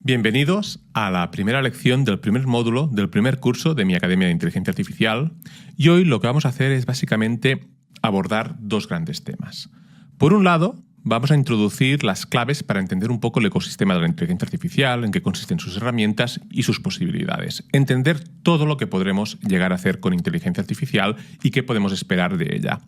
Bienvenidos a la primera lección del primer módulo del primer curso de mi Academia de Inteligencia Artificial, y hoy lo que vamos a hacer es básicamente abordar dos grandes temas. Por un lado, vamos a introducir las claves para entender un poco el ecosistema de la inteligencia artificial, en qué consisten sus herramientas y sus posibilidades. Entender todo lo que podremos llegar a hacer con inteligencia artificial y qué podemos esperar de ella.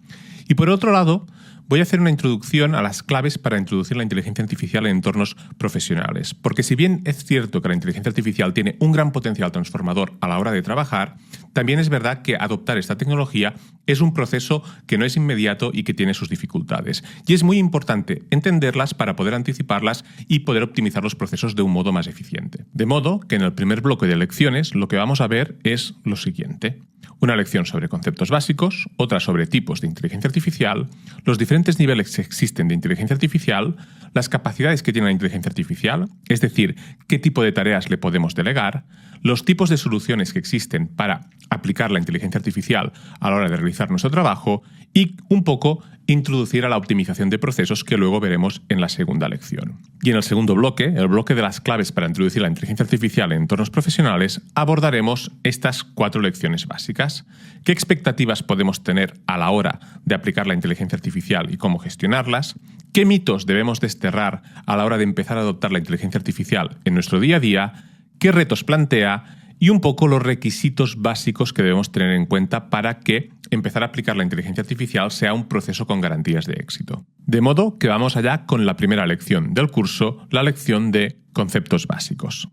Y por otro lado, voy a hacer una introducción a las claves para introducir la inteligencia artificial en entornos profesionales. Porque si bien es cierto que la inteligencia artificial tiene un gran potencial transformador a la hora de trabajar, también es verdad que adoptar esta tecnología es un proceso que no es inmediato y que tiene sus dificultades. Y es muy importante entenderlas para poder anticiparlas y poder optimizar los procesos de un modo más eficiente. De modo que en el primer bloque de lecciones lo que vamos a ver es lo siguiente. Una lección sobre conceptos básicos, otra sobre tipos de inteligencia artificial, los diferentes niveles que existen de inteligencia artificial, las capacidades que tiene la inteligencia artificial, es decir, qué tipo de tareas le podemos delegar, los tipos de soluciones que existen para aplicar la inteligencia artificial a la hora de realizar nuestro trabajo y un poco introducir a la optimización de procesos que luego veremos en la segunda lección. Y en el segundo bloque, el bloque de las claves para introducir la inteligencia artificial en entornos profesionales, abordaremos estas 4 lecciones básicas. ¿Qué expectativas podemos tener a la hora de aplicar la inteligencia artificial y cómo gestionarlas? ¿Qué mitos debemos desterrar a la hora de empezar a adoptar la inteligencia artificial en nuestro día a día? ¿Qué retos plantea? Y un poco los requisitos básicos que debemos tener en cuenta para que empezar a aplicar la inteligencia artificial sea un proceso con garantías de éxito. De modo que vamos allá con la primera lección del curso, la lección de conceptos básicos.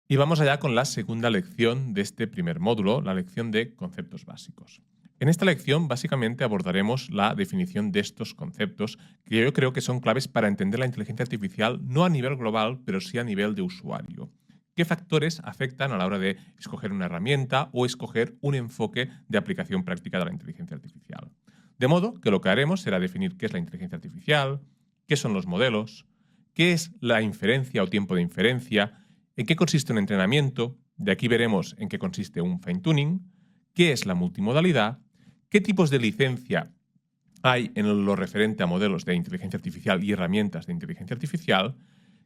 Y vamos allá con la segunda lección de este primer módulo, la lección de conceptos básicos. En esta lección básicamente abordaremos la definición de estos conceptos que yo creo que son claves para entender la inteligencia artificial no a nivel global, pero sí a nivel de usuario. ¿Qué factores afectan a la hora de escoger una herramienta o escoger un enfoque de aplicación práctica de la inteligencia artificial? De modo que lo que haremos será definir qué es la inteligencia artificial, qué son los modelos, qué es la inferencia o tiempo de inferencia, en qué consiste un entrenamiento, de aquí veremos en qué consiste un fine-tuning, qué es la multimodalidad, qué tipos de licencia hay en lo referente a modelos de inteligencia artificial y herramientas de inteligencia artificial,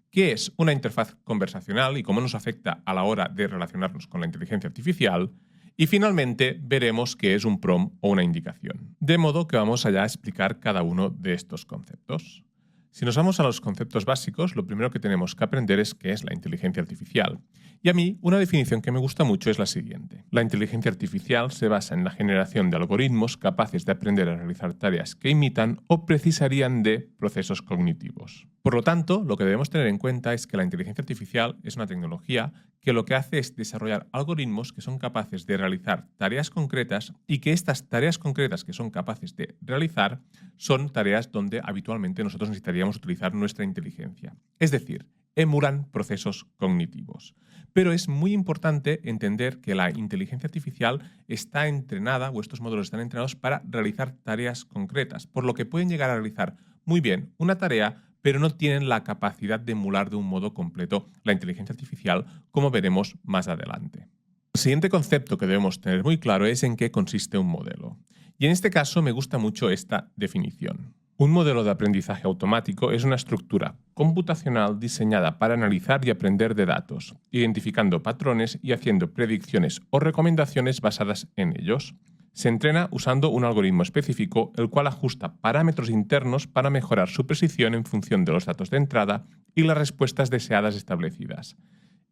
qué es una interfaz conversacional y cómo nos afecta a la hora de relacionarnos con la inteligencia artificial, y finalmente veremos qué es un prompt o una indicación. De modo que vamos allá a explicar cada uno de estos conceptos. Si nos vamos a los conceptos básicos, lo primero que tenemos que aprender es qué es la inteligencia artificial. Y a mí, una definición que me gusta mucho es la siguiente. La inteligencia artificial se basa en la generación de algoritmos capaces de aprender a realizar tareas que imitan o precisarían de procesos cognitivos. Por lo tanto, lo que debemos tener en cuenta es que la inteligencia artificial es una tecnología que lo que hace es desarrollar algoritmos que son capaces de realizar tareas concretas y que estas tareas concretas que son capaces de realizar son tareas donde habitualmente nosotros necesitaríamos utilizar nuestra inteligencia. Es decir, emulan procesos cognitivos. Pero es muy importante entender que la inteligencia artificial está entrenada, o estos modelos están entrenados para realizar tareas concretas, por lo que pueden llegar a realizar muy bien una tarea, pero no tienen la capacidad de emular de un modo completo la inteligencia artificial, como veremos más adelante. El siguiente concepto que debemos tener muy claro es en qué consiste un modelo. Y en este caso me gusta mucho esta definición. Un modelo de aprendizaje automático es una estructura computacional diseñada para analizar y aprender de datos, identificando patrones y haciendo predicciones o recomendaciones basadas en ellos. Se entrena usando un algoritmo específico, el cual ajusta parámetros internos para mejorar su precisión en función de los datos de entrada y las respuestas deseadas establecidas.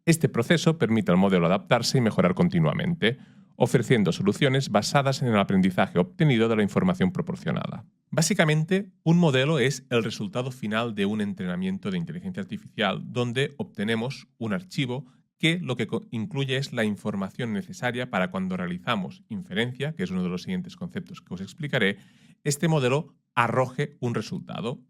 Este proceso permite al modelo adaptarse y mejorar continuamente, ofreciendo soluciones basadas en el aprendizaje obtenido de la información proporcionada. Básicamente, un modelo es el resultado final de un entrenamiento de inteligencia artificial donde obtenemos un archivo que lo que incluye es la información necesaria para cuando realizamos inferencia, que es uno de los siguientes conceptos que os explicaré, este modelo arroje un resultado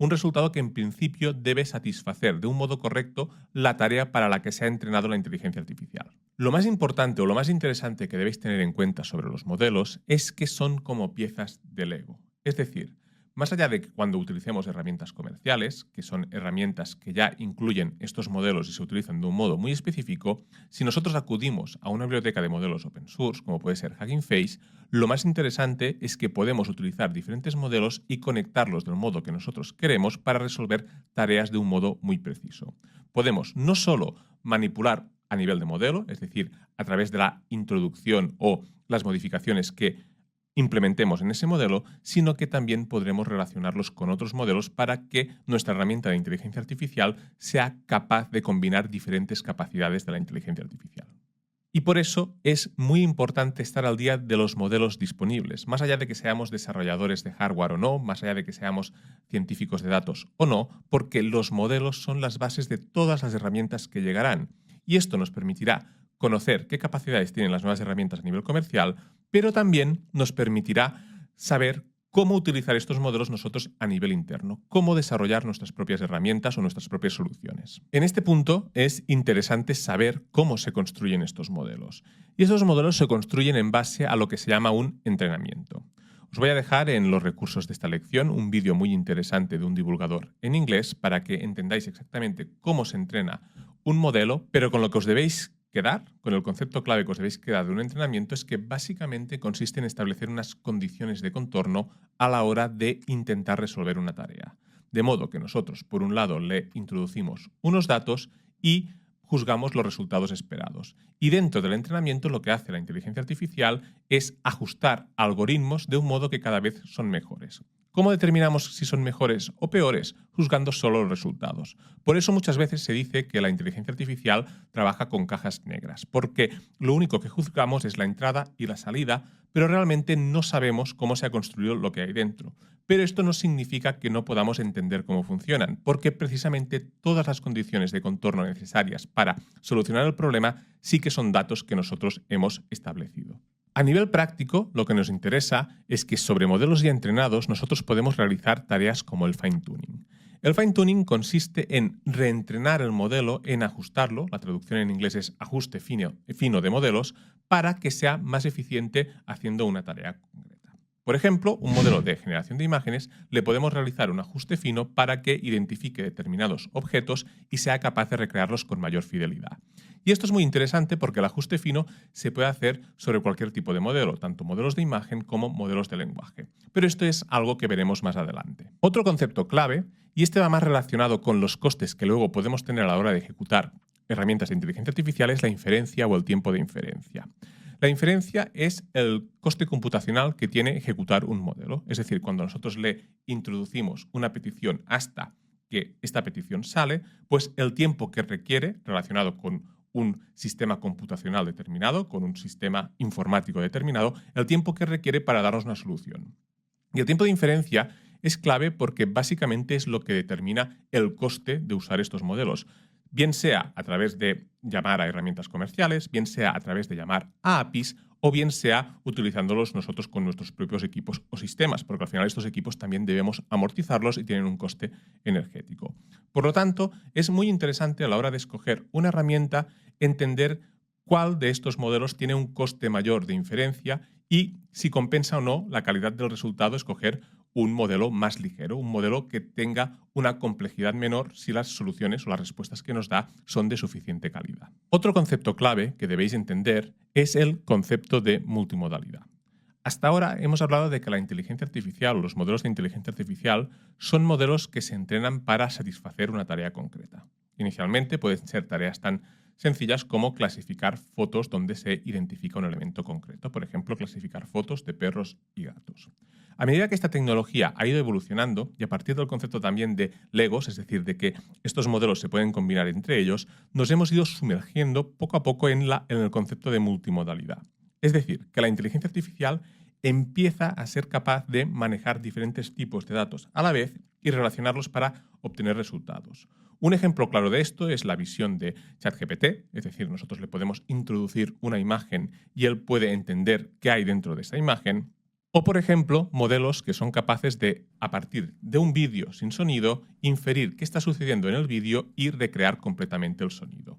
que en principio debe satisfacer de un modo correcto la tarea para la que se ha entrenado la inteligencia artificial. Lo más importante o lo más interesante que debéis tener en cuenta sobre los modelos es que son como piezas de Lego. Es decir, más allá de que cuando utilicemos herramientas comerciales, que son herramientas que ya incluyen estos modelos y se utilizan de un modo muy específico, si nosotros acudimos a una biblioteca de modelos open source, como puede ser Hugging Face, lo más interesante es que podemos utilizar diferentes modelos y conectarlos del modo que nosotros queremos para resolver tareas de un modo muy preciso. Podemos no solo manipular a nivel de modelo, es decir, a través de la introducción o las modificaciones que implementemos en ese modelo, sino que también podremos relacionarlos con otros modelos para que nuestra herramienta de inteligencia artificial sea capaz de combinar diferentes capacidades de la inteligencia artificial. Y por eso es muy importante estar al día de los modelos disponibles, más allá de que seamos desarrolladores de hardware o no, más allá de que seamos científicos de datos o no, porque los modelos son las bases de todas las herramientas que llegarán. Y esto nos permitirá conocer qué capacidades tienen las nuevas herramientas a nivel comercial, pero también nos permitirá saber cómo utilizar estos modelos nosotros a nivel interno, cómo desarrollar nuestras propias herramientas o nuestras propias soluciones. En este punto es interesante saber cómo se construyen estos modelos. Y estos modelos se construyen en base a lo que se llama un entrenamiento. Os voy a dejar en los recursos de esta lección un vídeo muy interesante de un divulgador en inglés para que entendáis exactamente cómo se entrena un modelo, pero con lo que os debéis quedar, con el concepto clave que os debéis quedar de un entrenamiento, es que básicamente consiste en establecer unas condiciones de contorno a la hora de intentar resolver una tarea. De modo que nosotros, por un lado, le introducimos unos datos y juzgamos los resultados esperados. Y dentro del entrenamiento lo que hace la inteligencia artificial es ajustar algoritmos de un modo que cada vez son mejores. ¿Cómo determinamos si son mejores o peores? Juzgando solo los resultados. Por eso muchas veces se dice que la inteligencia artificial trabaja con cajas negras, porque lo único que juzgamos es la entrada y la salida, pero realmente no sabemos cómo se ha construido lo que hay dentro. Pero esto no significa que no podamos entender cómo funcionan, porque precisamente todas las condiciones de contorno necesarias para solucionar el problema sí que son datos que nosotros hemos establecido. A nivel práctico, lo que nos interesa es que sobre modelos ya entrenados nosotros podemos realizar tareas como el fine-tuning. El fine-tuning consiste en reentrenar el modelo, en ajustarlo, la traducción en inglés es ajuste fino de modelos, para que sea más eficiente haciendo una tarea concreta. Por ejemplo, un modelo de generación de imágenes le podemos realizar un ajuste fino para que identifique determinados objetos y sea capaz de recrearlos con mayor fidelidad. Y esto es muy interesante porque el ajuste fino se puede hacer sobre cualquier tipo de modelo, tanto modelos de imagen como modelos de lenguaje. Pero esto es algo que veremos más adelante. Otro concepto clave, y este va más relacionado con los costes que luego podemos tener a la hora de ejecutar herramientas de inteligencia artificial, es la inferencia o el tiempo de inferencia. La inferencia es el coste computacional que tiene ejecutar un modelo. Es decir, cuando nosotros le introducimos una petición hasta que esta petición sale, pues el tiempo que requiere relacionado con un sistema computacional determinado, con un sistema informático determinado, el tiempo que requiere para darnos una solución. Y el tiempo de inferencia es clave porque básicamente es lo que determina el coste de usar estos modelos. Bien sea a través de llamar a herramientas comerciales, bien sea a través de llamar a APIs o bien sea utilizándolos nosotros con nuestros propios equipos o sistemas, porque al final estos equipos también debemos amortizarlos y tienen un coste energético. Por lo tanto, es muy interesante a la hora de escoger una herramienta entender cuál de estos modelos tiene un coste mayor de inferencia y si compensa o no la calidad del resultado escoger un modelo más ligero, un modelo que tenga una complejidad menor si las soluciones o las respuestas que nos da son de suficiente calidad. Otro concepto clave que debéis entender es el concepto de multimodalidad. Hasta ahora hemos hablado de que la inteligencia artificial o los modelos de inteligencia artificial son modelos que se entrenan para satisfacer una tarea concreta. Inicialmente pueden ser tareas tan sencillas como clasificar fotos donde se identifica un elemento concreto, por ejemplo, clasificar fotos de perros y gatos. A medida que esta tecnología ha ido evolucionando y a partir del concepto también de Legos, es decir, de que estos modelos se pueden combinar entre ellos, nos hemos ido sumergiendo poco a poco en el concepto de multimodalidad. Es decir, que la inteligencia artificial empieza a ser capaz de manejar diferentes tipos de datos a la vez y relacionarlos para obtener resultados. Un ejemplo claro de esto es la visión de ChatGPT, es decir, nosotros le podemos introducir una imagen y él puede entender qué hay dentro de esa imagen. O, por ejemplo, modelos que son capaces de, a partir de un vídeo sin sonido, inferir qué está sucediendo en el vídeo y recrear completamente el sonido.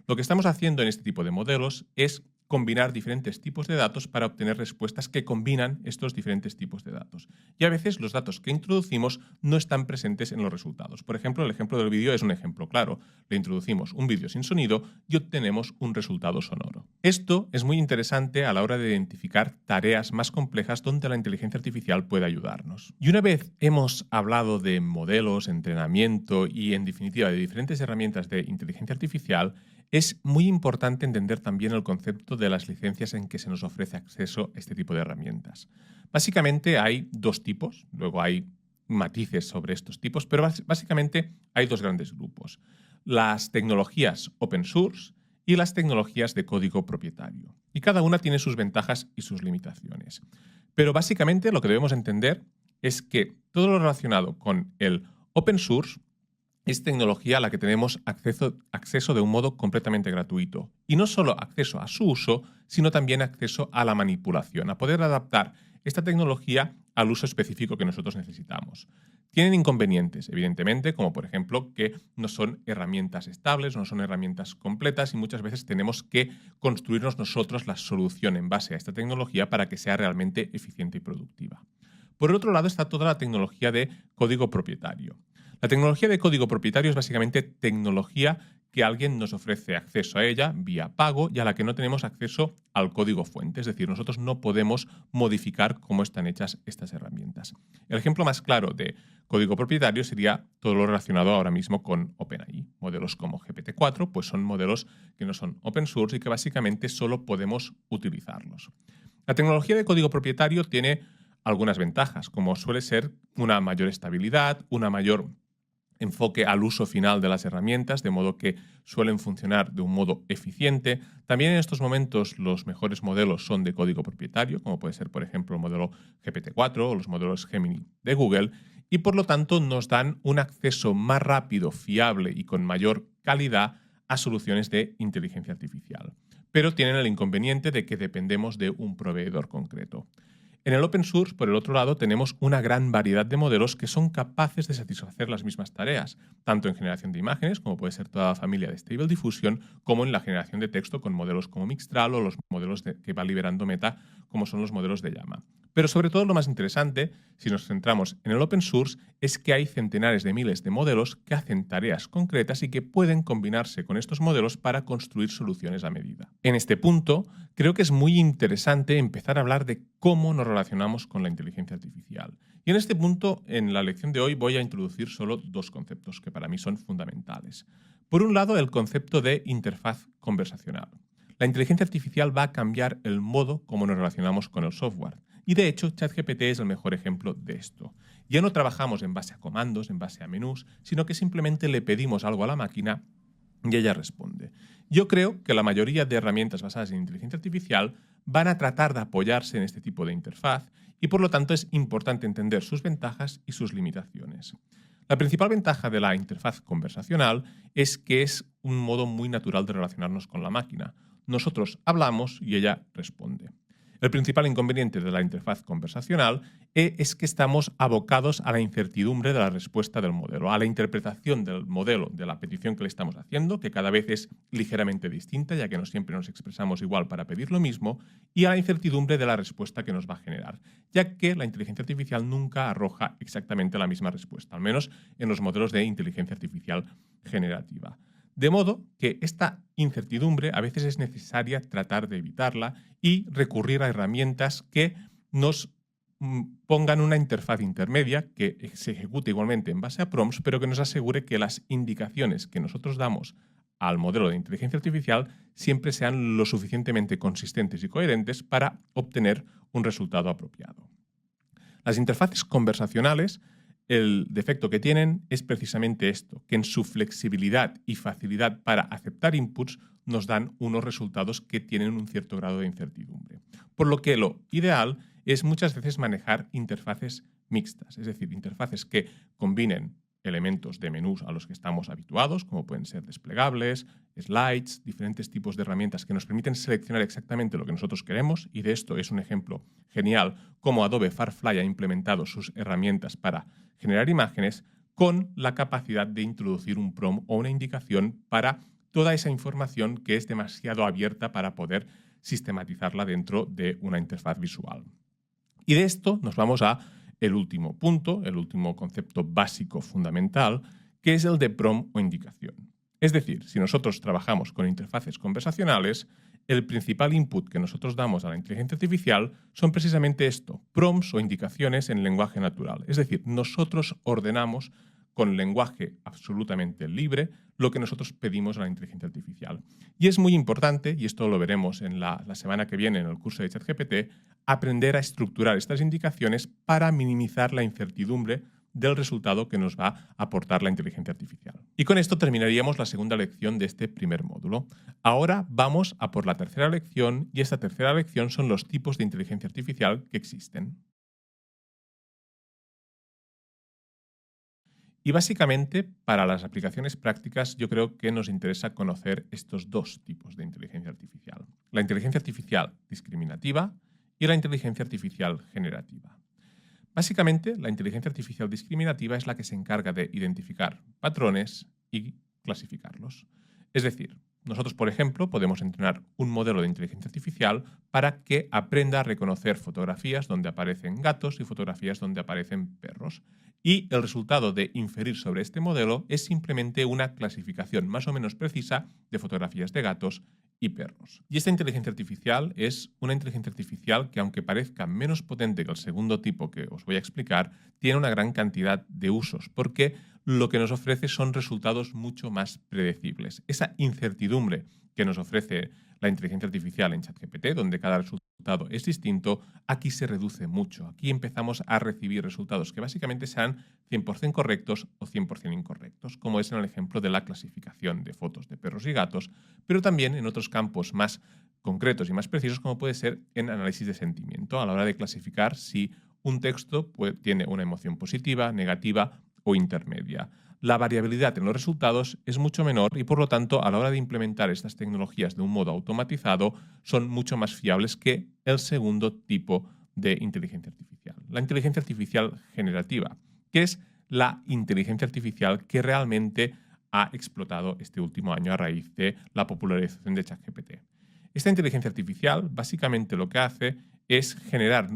Lo que estamos haciendo en este tipo de modelos es combinar diferentes tipos de datos para obtener respuestas que combinan estos diferentes tipos de datos. Y a veces los datos que introducimos no están presentes en los resultados. Por ejemplo, el ejemplo del vídeo es un ejemplo claro. Le introducimos un vídeo sin sonido y obtenemos un resultado sonoro. Esto es muy interesante a la hora de identificar tareas más complejas donde la inteligencia artificial puede ayudarnos. Y una vez hemos hablado de modelos, entrenamiento y, en definitiva, de diferentes herramientas de inteligencia artificial, es muy importante entender también el concepto de las licencias en que se nos ofrece acceso a este tipo de herramientas. Básicamente hay dos tipos, luego hay matices sobre estos tipos, pero básicamente hay dos grandes grupos: las tecnologías open source y las tecnologías de código propietario. Y cada una tiene sus ventajas y sus limitaciones. Pero básicamente lo que debemos entender es que todo lo relacionado con el open source es tecnología a la que tenemos acceso de un modo completamente gratuito. Y no solo acceso a su uso, sino también acceso a la manipulación, a poder adaptar esta tecnología al uso específico que nosotros necesitamos. Tienen inconvenientes, evidentemente, como por ejemplo que no son herramientas estables, no son herramientas completas y muchas veces tenemos que construirnos nosotros la solución en base a esta tecnología para que sea realmente eficiente y productiva. Por el otro lado está toda la tecnología de código propietario. La tecnología de código propietario es básicamente tecnología que alguien nos ofrece acceso a ella vía pago y a la que no tenemos acceso al código fuente. Es decir, nosotros no podemos modificar cómo están hechas estas herramientas. El ejemplo más claro de código propietario sería todo lo relacionado ahora mismo con OpenAI. Modelos como GPT-4 pues son modelos que no son open source y que básicamente solo podemos utilizarlos. La tecnología de código propietario tiene algunas ventajas, como suele ser una mayor estabilidad, una mayor enfoque al uso final de las herramientas, de modo que suelen funcionar de un modo eficiente. También en estos momentos los mejores modelos son de código propietario, como puede ser, por ejemplo, el modelo GPT-4 o los modelos Gemini de Google, y por lo tanto nos dan un acceso más rápido, fiable y con mayor calidad a soluciones de inteligencia artificial. Pero tienen el inconveniente de que dependemos de un proveedor concreto. En el open source, por el otro lado, tenemos una gran variedad de modelos que son capaces de satisfacer las mismas tareas, tanto en generación de imágenes, como puede ser toda la familia de Stable Diffusion, como en la generación de texto con modelos como Mixtral o los modelos que va liberando Meta, como son los modelos de Llama. Pero sobre todo lo más interesante, si nos centramos en el open source, es que hay centenares de miles de modelos que hacen tareas concretas y que pueden combinarse con estos modelos para construir soluciones a medida. En este punto, creo que es muy interesante empezar a hablar de cómo nos relacionamos con la inteligencia artificial. Y en este punto, en la lección de hoy, voy a introducir solo dos conceptos que para mí son fundamentales. Por un lado, el concepto de interfaz conversacional. La inteligencia artificial va a cambiar el modo como nos relacionamos con el software. Y de hecho, ChatGPT es el mejor ejemplo de esto. Ya no trabajamos en base a comandos, en base a menús, sino que simplemente le pedimos algo a la máquina y ella responde. Yo creo que la mayoría de herramientas basadas en inteligencia artificial van a tratar de apoyarse en este tipo de interfaz y por lo tanto es importante entender sus ventajas y sus limitaciones. La principal ventaja de la interfaz conversacional es que es un modo muy natural de relacionarnos con la máquina. Nosotros hablamos y ella responde. El principal inconveniente de la interfaz conversacional es que estamos abocados a la incertidumbre de la respuesta del modelo, a la interpretación del modelo de la petición que le estamos haciendo, que cada vez es ligeramente distinta, ya que no siempre nos expresamos igual para pedir lo mismo, y a la incertidumbre de la respuesta que nos va a generar, ya que la inteligencia artificial nunca arroja exactamente la misma respuesta, al menos en los modelos de inteligencia artificial generativa. De modo que esta incertidumbre a veces es necesaria tratar de evitarla y recurrir a herramientas que nos pongan una interfaz intermedia que se ejecute igualmente en base a prompts, pero que nos asegure que las indicaciones que nosotros damos al modelo de inteligencia artificial siempre sean lo suficientemente consistentes y coherentes para obtener un resultado apropiado. Las interfaces conversacionales, el defecto que tienen es precisamente esto, que en su flexibilidad y facilidad para aceptar inputs nos dan unos resultados que tienen un cierto grado de incertidumbre. Por lo que lo ideal es muchas veces manejar interfaces mixtas, es decir, interfaces que combinen elementos de menús a los que estamos habituados, como pueden ser desplegables, slides, diferentes tipos de herramientas que nos permiten seleccionar exactamente lo que nosotros queremos, y de esto es un ejemplo genial cómo Adobe Firefly ha implementado sus herramientas para generar imágenes con la capacidad de introducir un prompt o una indicación para toda esa información que es demasiado abierta para poder sistematizarla dentro de una interfaz visual. Y de esto nos vamos a el último punto, el último concepto básico fundamental, que es el de prompt o indicación. Es decir, si nosotros trabajamos con interfaces conversacionales, el principal input que nosotros damos a la inteligencia artificial son precisamente esto, prompts o indicaciones en lenguaje natural. Es decir, nosotros ordenamos con lenguaje absolutamente libre lo que nosotros pedimos a la inteligencia artificial. Y es muy importante, y esto lo veremos en la semana que viene en el curso de ChatGPT, aprender a estructurar estas indicaciones para minimizar la incertidumbre del resultado que nos va a aportar la inteligencia artificial. Y con esto terminaríamos la segunda lección de este primer módulo. Ahora vamos a por la tercera lección, y esta tercera lección son los tipos de inteligencia artificial que existen. Y básicamente, para las aplicaciones prácticas, yo creo que nos interesa conocer estos dos tipos de inteligencia artificial. La inteligencia artificial discriminativa y la inteligencia artificial generativa. Básicamente, la inteligencia artificial discriminativa es la que se encarga de identificar patrones y clasificarlos. Es decir, nosotros, por ejemplo, podemos entrenar un modelo de inteligencia artificial para que aprenda a reconocer fotografías donde aparecen gatos y fotografías donde aparecen perros. Y el resultado de inferir sobre este modelo es simplemente una clasificación más o menos precisa de fotografías de gatos y perros. Y esta inteligencia artificial es una inteligencia artificial que, aunque parezca menos potente que el segundo tipo que os voy a explicar, tiene una gran cantidad de usos, porque lo que nos ofrece son resultados mucho más predecibles. Esa incertidumbre que nos ofrece la inteligencia artificial en ChatGPT, donde cada resultado es distinto, aquí se reduce mucho. Aquí empezamos a recibir resultados que básicamente serán 100% correctos o 100% incorrectos, como es en el ejemplo de la clasificación de fotos de perros y gatos, pero también en otros campos más concretos y más precisos, como puede ser en análisis de sentimiento, a la hora de clasificar si un texto tiene una emoción positiva, negativa o intermedia. La variabilidad en los resultados es mucho menor y, por lo tanto, a la hora de implementar estas tecnologías de un modo automatizado, son mucho más fiables que el segundo tipo de inteligencia artificial. La inteligencia artificial generativa, que es la inteligencia artificial que realmente ha explotado este último año a raíz de la popularización de ChatGPT. Esta inteligencia artificial básicamente lo que hace es generar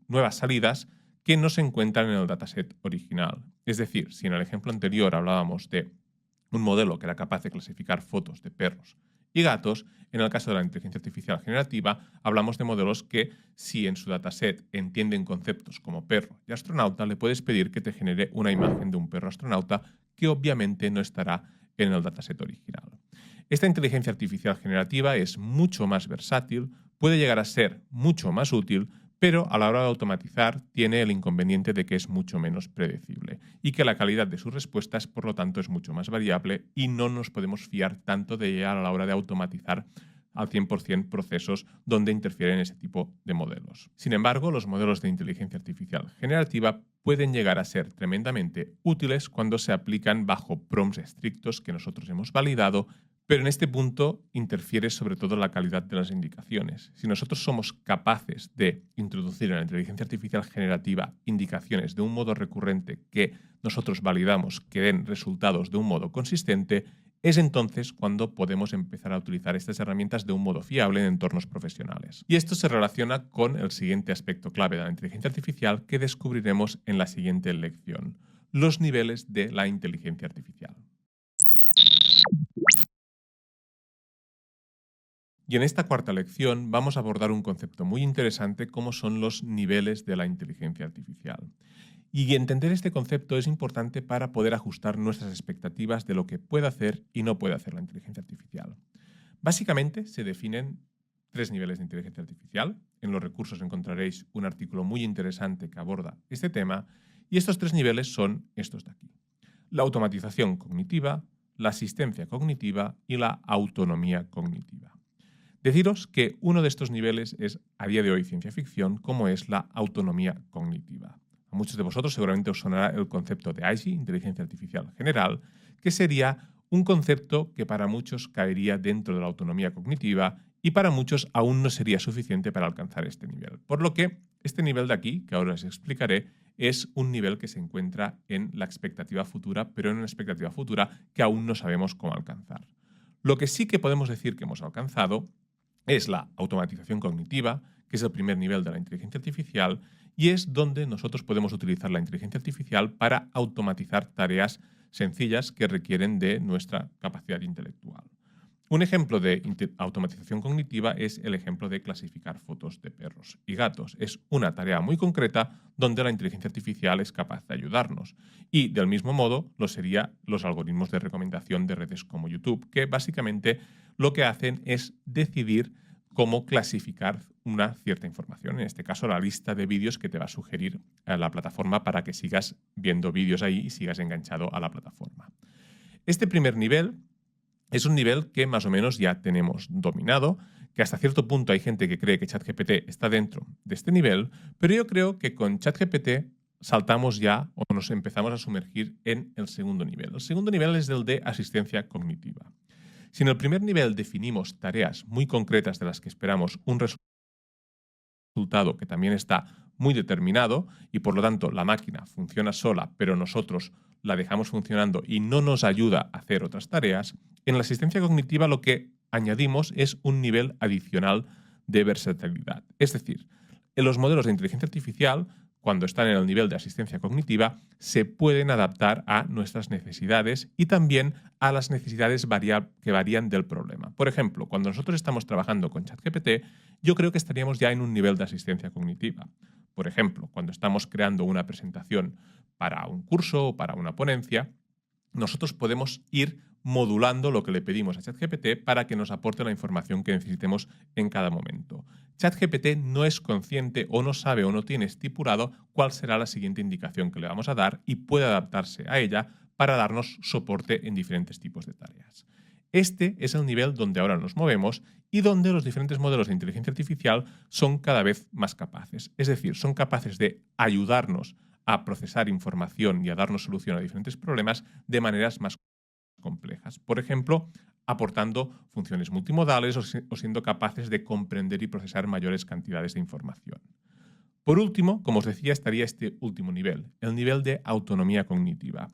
nuevas salidas que no se encuentran en el dataset original. Es decir, si en el ejemplo anterior hablábamos de un modelo que era capaz de clasificar fotos de perros y gatos, en el caso de la inteligencia artificial generativa hablamos de modelos que, si en su dataset entienden conceptos como perro y astronauta, le puedes pedir que te genere una imagen de un perro astronauta que obviamente no estará en el dataset original. Esta inteligencia artificial generativa es mucho más versátil, puede llegar a ser mucho más útil, pero a la hora de automatizar tiene el inconveniente de que es mucho menos predecible y que la calidad de sus respuestas, por lo tanto, es mucho más variable y no nos podemos fiar tanto de ella a la hora de automatizar al 100% procesos donde interfieren ese tipo de modelos. Sin embargo, los modelos de inteligencia artificial generativa pueden llegar a ser tremendamente útiles cuando se aplican bajo prompts estrictos que nosotros hemos validado, pero en este punto interfiere sobre todo la calidad de las indicaciones. Si nosotros somos capaces de introducir en la inteligencia artificial generativa indicaciones de un modo recurrente que nosotros validamos que den resultados de un modo consistente, es entonces cuando podemos empezar a utilizar estas herramientas de un modo fiable en entornos profesionales. Y esto se relaciona con el siguiente aspecto clave de la inteligencia artificial que descubriremos en la siguiente lección: los niveles de la inteligencia artificial. Y en esta cuarta lección vamos a abordar un concepto muy interesante como son los niveles de la inteligencia artificial. Y entender este concepto es importante para poder ajustar nuestras expectativas de lo que puede hacer y no puede hacer la inteligencia artificial. Básicamente se definen tres niveles de inteligencia artificial. En los recursos encontraréis un artículo muy interesante que aborda este tema, y estos tres niveles son estos de aquí: la automatización cognitiva, la asistencia cognitiva y la autonomía cognitiva. Deciros que uno de estos niveles es a día de hoy ciencia ficción, como es la autonomía cognitiva. A muchos de vosotros seguramente os sonará el concepto de AGI, Inteligencia Artificial General, que sería un concepto que para muchos caería dentro de la autonomía cognitiva y para muchos aún no sería suficiente para alcanzar este nivel. Por lo que este nivel de aquí, que ahora os explicaré, es un nivel que se encuentra en la expectativa futura, pero en una expectativa futura que aún no sabemos cómo alcanzar. Lo que sí que podemos decir que hemos alcanzado es la automatización cognitiva, que es el primer nivel de la inteligencia artificial, y es donde nosotros podemos utilizar la inteligencia artificial para automatizar tareas sencillas que requieren de nuestra capacidad intelectual. Un ejemplo de automatización cognitiva es el ejemplo de clasificar fotos de perros y gatos. Es una tarea muy concreta donde la inteligencia artificial es capaz de ayudarnos. Y del mismo modo lo serían los algoritmos de recomendación de redes como YouTube, que básicamente lo que hacen es decidir cómo clasificar una cierta información. En este caso, la lista de vídeos que te va a sugerir la plataforma para que sigas viendo vídeos ahí y sigas enganchado a la plataforma. Este primer nivel es un nivel que más o menos ya tenemos dominado, que hasta cierto punto hay gente que cree que ChatGPT está dentro de este nivel, pero yo creo que con ChatGPT saltamos ya o nos empezamos a sumergir en el segundo nivel. El segundo nivel es el de asistencia cognitiva. Si en el primer nivel definimos tareas muy concretas de las que esperamos un resultado que también está muy determinado y por lo tanto la máquina funciona sola, pero nosotros la dejamos funcionando y no nos ayuda a hacer otras tareas, en la asistencia cognitiva lo que añadimos es un nivel adicional de versatilidad. Es decir, en los modelos de inteligencia artificial, cuando están en el nivel de asistencia cognitiva, se pueden adaptar a nuestras necesidades y también a las necesidades que varían del problema. Por ejemplo, cuando nosotros estamos trabajando con ChatGPT, yo creo que estaríamos ya en un nivel de asistencia cognitiva. Por ejemplo, cuando estamos creando una presentación para un curso o para una ponencia, nosotros podemos ir modulando lo que le pedimos a ChatGPT para que nos aporte la información que necesitemos en cada momento. ChatGPT no es consciente o no sabe o no tiene estipulado cuál será la siguiente indicación que le vamos a dar y puede adaptarse a ella para darnos soporte en diferentes tipos de tareas. Este es el nivel donde ahora nos movemos y donde los diferentes modelos de inteligencia artificial son cada vez más capaces. Es decir, son capaces de ayudarnos a procesar información y a darnos solución a diferentes problemas de maneras más complejas. Por ejemplo, aportando funciones multimodales o siendo capaces de comprender y procesar mayores cantidades de información. Por último, como os decía, estaría este último nivel, el nivel de autonomía cognitiva.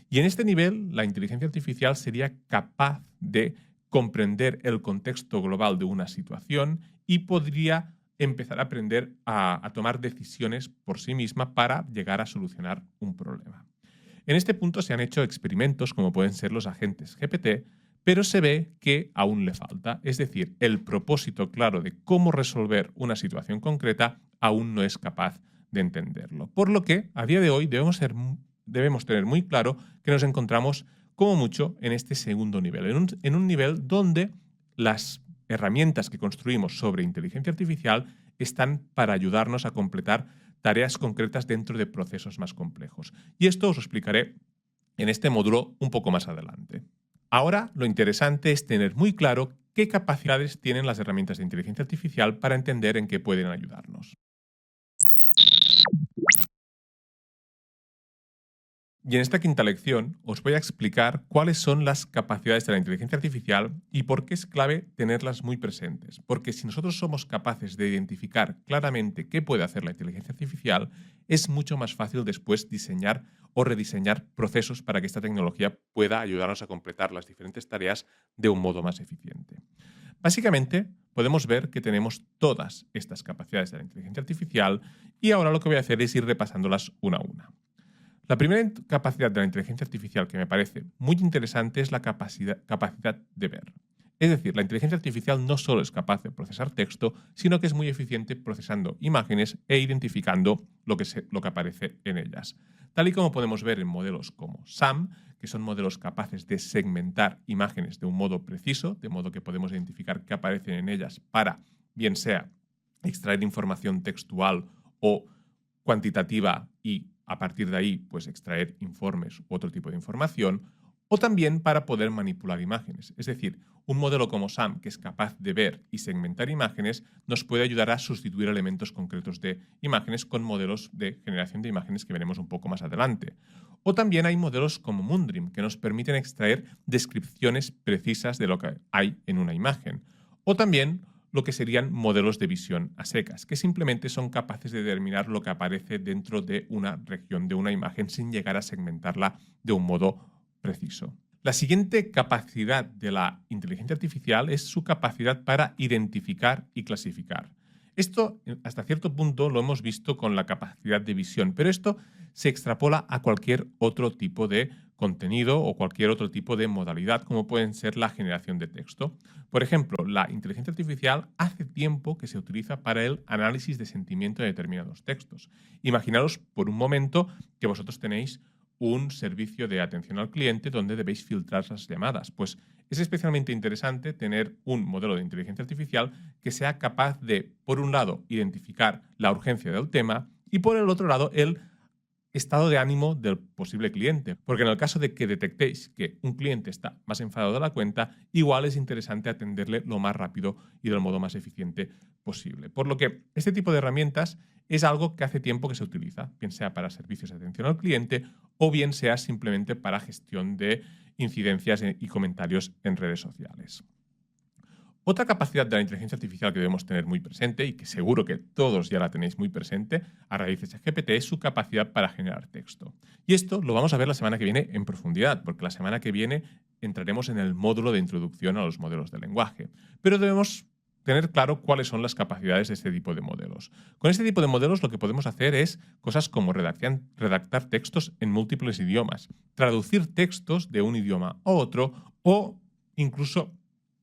Y en este nivel, la inteligencia artificial sería capaz de comprender el contexto global de una situación y podría empezar a aprender a tomar decisiones por sí misma para llegar a solucionar un problema. En este punto se han hecho experimentos como pueden ser los agentes GPT, pero se ve que aún le falta. Es decir, el propósito claro de cómo resolver una situación concreta aún no es capaz de entenderlo. Por lo que, a día de hoy, debemos tener muy claro que nos encontramos como mucho en este segundo nivel, en un nivel donde las herramientas que construimos sobre inteligencia artificial están para ayudarnos a completar tareas concretas dentro de procesos más complejos. Y esto os lo explicaré en este módulo un poco más adelante. Ahora, lo interesante es tener muy claro qué capacidades tienen las herramientas de inteligencia artificial para entender en qué pueden ayudarnos. Y en esta quinta lección os voy a explicar cuáles son las capacidades de la inteligencia artificial y por qué es clave tenerlas muy presentes. Porque si nosotros somos capaces de identificar claramente qué puede hacer la inteligencia artificial, es mucho más fácil después diseñar o rediseñar procesos para que esta tecnología pueda ayudarnos a completar las diferentes tareas de un modo más eficiente. Básicamente, podemos ver que tenemos todas estas capacidades de la inteligencia artificial y ahora lo que voy a hacer es ir repasándolas una a una. La primera capacidad de la inteligencia artificial que me parece muy interesante es la capacidad de ver. Es decir, la inteligencia artificial no solo es capaz de procesar texto, sino que es muy eficiente procesando imágenes e identificando lo que aparece en ellas. Tal y como podemos ver en modelos como SAM, que son modelos capaces de segmentar imágenes de un modo preciso, de modo que podemos identificar qué aparecen en ellas para, bien sea, extraer información textual o cuantitativa y a partir de ahí pues extraer informes u otro tipo de información, o también para poder manipular imágenes. Es decir, un modelo como SAM, que es capaz de ver y segmentar imágenes, nos puede ayudar a sustituir elementos concretos de imágenes con modelos de generación de imágenes que veremos un poco más adelante. O también hay modelos como Moondream, que nos permiten extraer descripciones precisas de lo que hay en una imagen. O también lo que serían modelos de visión a secas, que simplemente son capaces de determinar lo que aparece dentro de una región de una imagen sin llegar a segmentarla de un modo preciso. La siguiente capacidad de la inteligencia artificial es su capacidad para identificar y clasificar. Esto, hasta cierto punto, lo hemos visto con la capacidad de visión, pero esto se extrapola a cualquier otro tipo de contenido o cualquier otro tipo de modalidad, como pueden ser la generación de texto. Por ejemplo, la inteligencia artificial hace tiempo que se utiliza para el análisis de sentimiento de determinados textos. Imaginaros por un momento que vosotros tenéis un servicio de atención al cliente donde debéis filtrar las llamadas. Pues es especialmente interesante tener un modelo de inteligencia artificial que sea capaz de, por un lado, identificar la urgencia del tema y por el otro lado, el estado de ánimo del posible cliente. Porque en el caso de que detectéis que un cliente está más enfadado de la cuenta, igual es interesante atenderle lo más rápido y del modo más eficiente posible. Por lo que este tipo de herramientas es algo que hace tiempo que se utiliza, bien sea para servicios de atención al cliente o bien sea simplemente para gestión de incidencias y comentarios en redes sociales. Otra capacidad de la inteligencia artificial que debemos tener muy presente y que seguro que todos ya la tenéis muy presente a raíz de ChatGPT es su capacidad para generar texto. Y esto lo vamos a ver la semana que viene en profundidad, porque la semana que viene entraremos en el módulo de introducción a los modelos de lenguaje. Pero debemos tener claro cuáles son las capacidades de este tipo de modelos. Con este tipo de modelos lo que podemos hacer es cosas como redactar textos en múltiples idiomas, traducir textos de un idioma a otro o incluso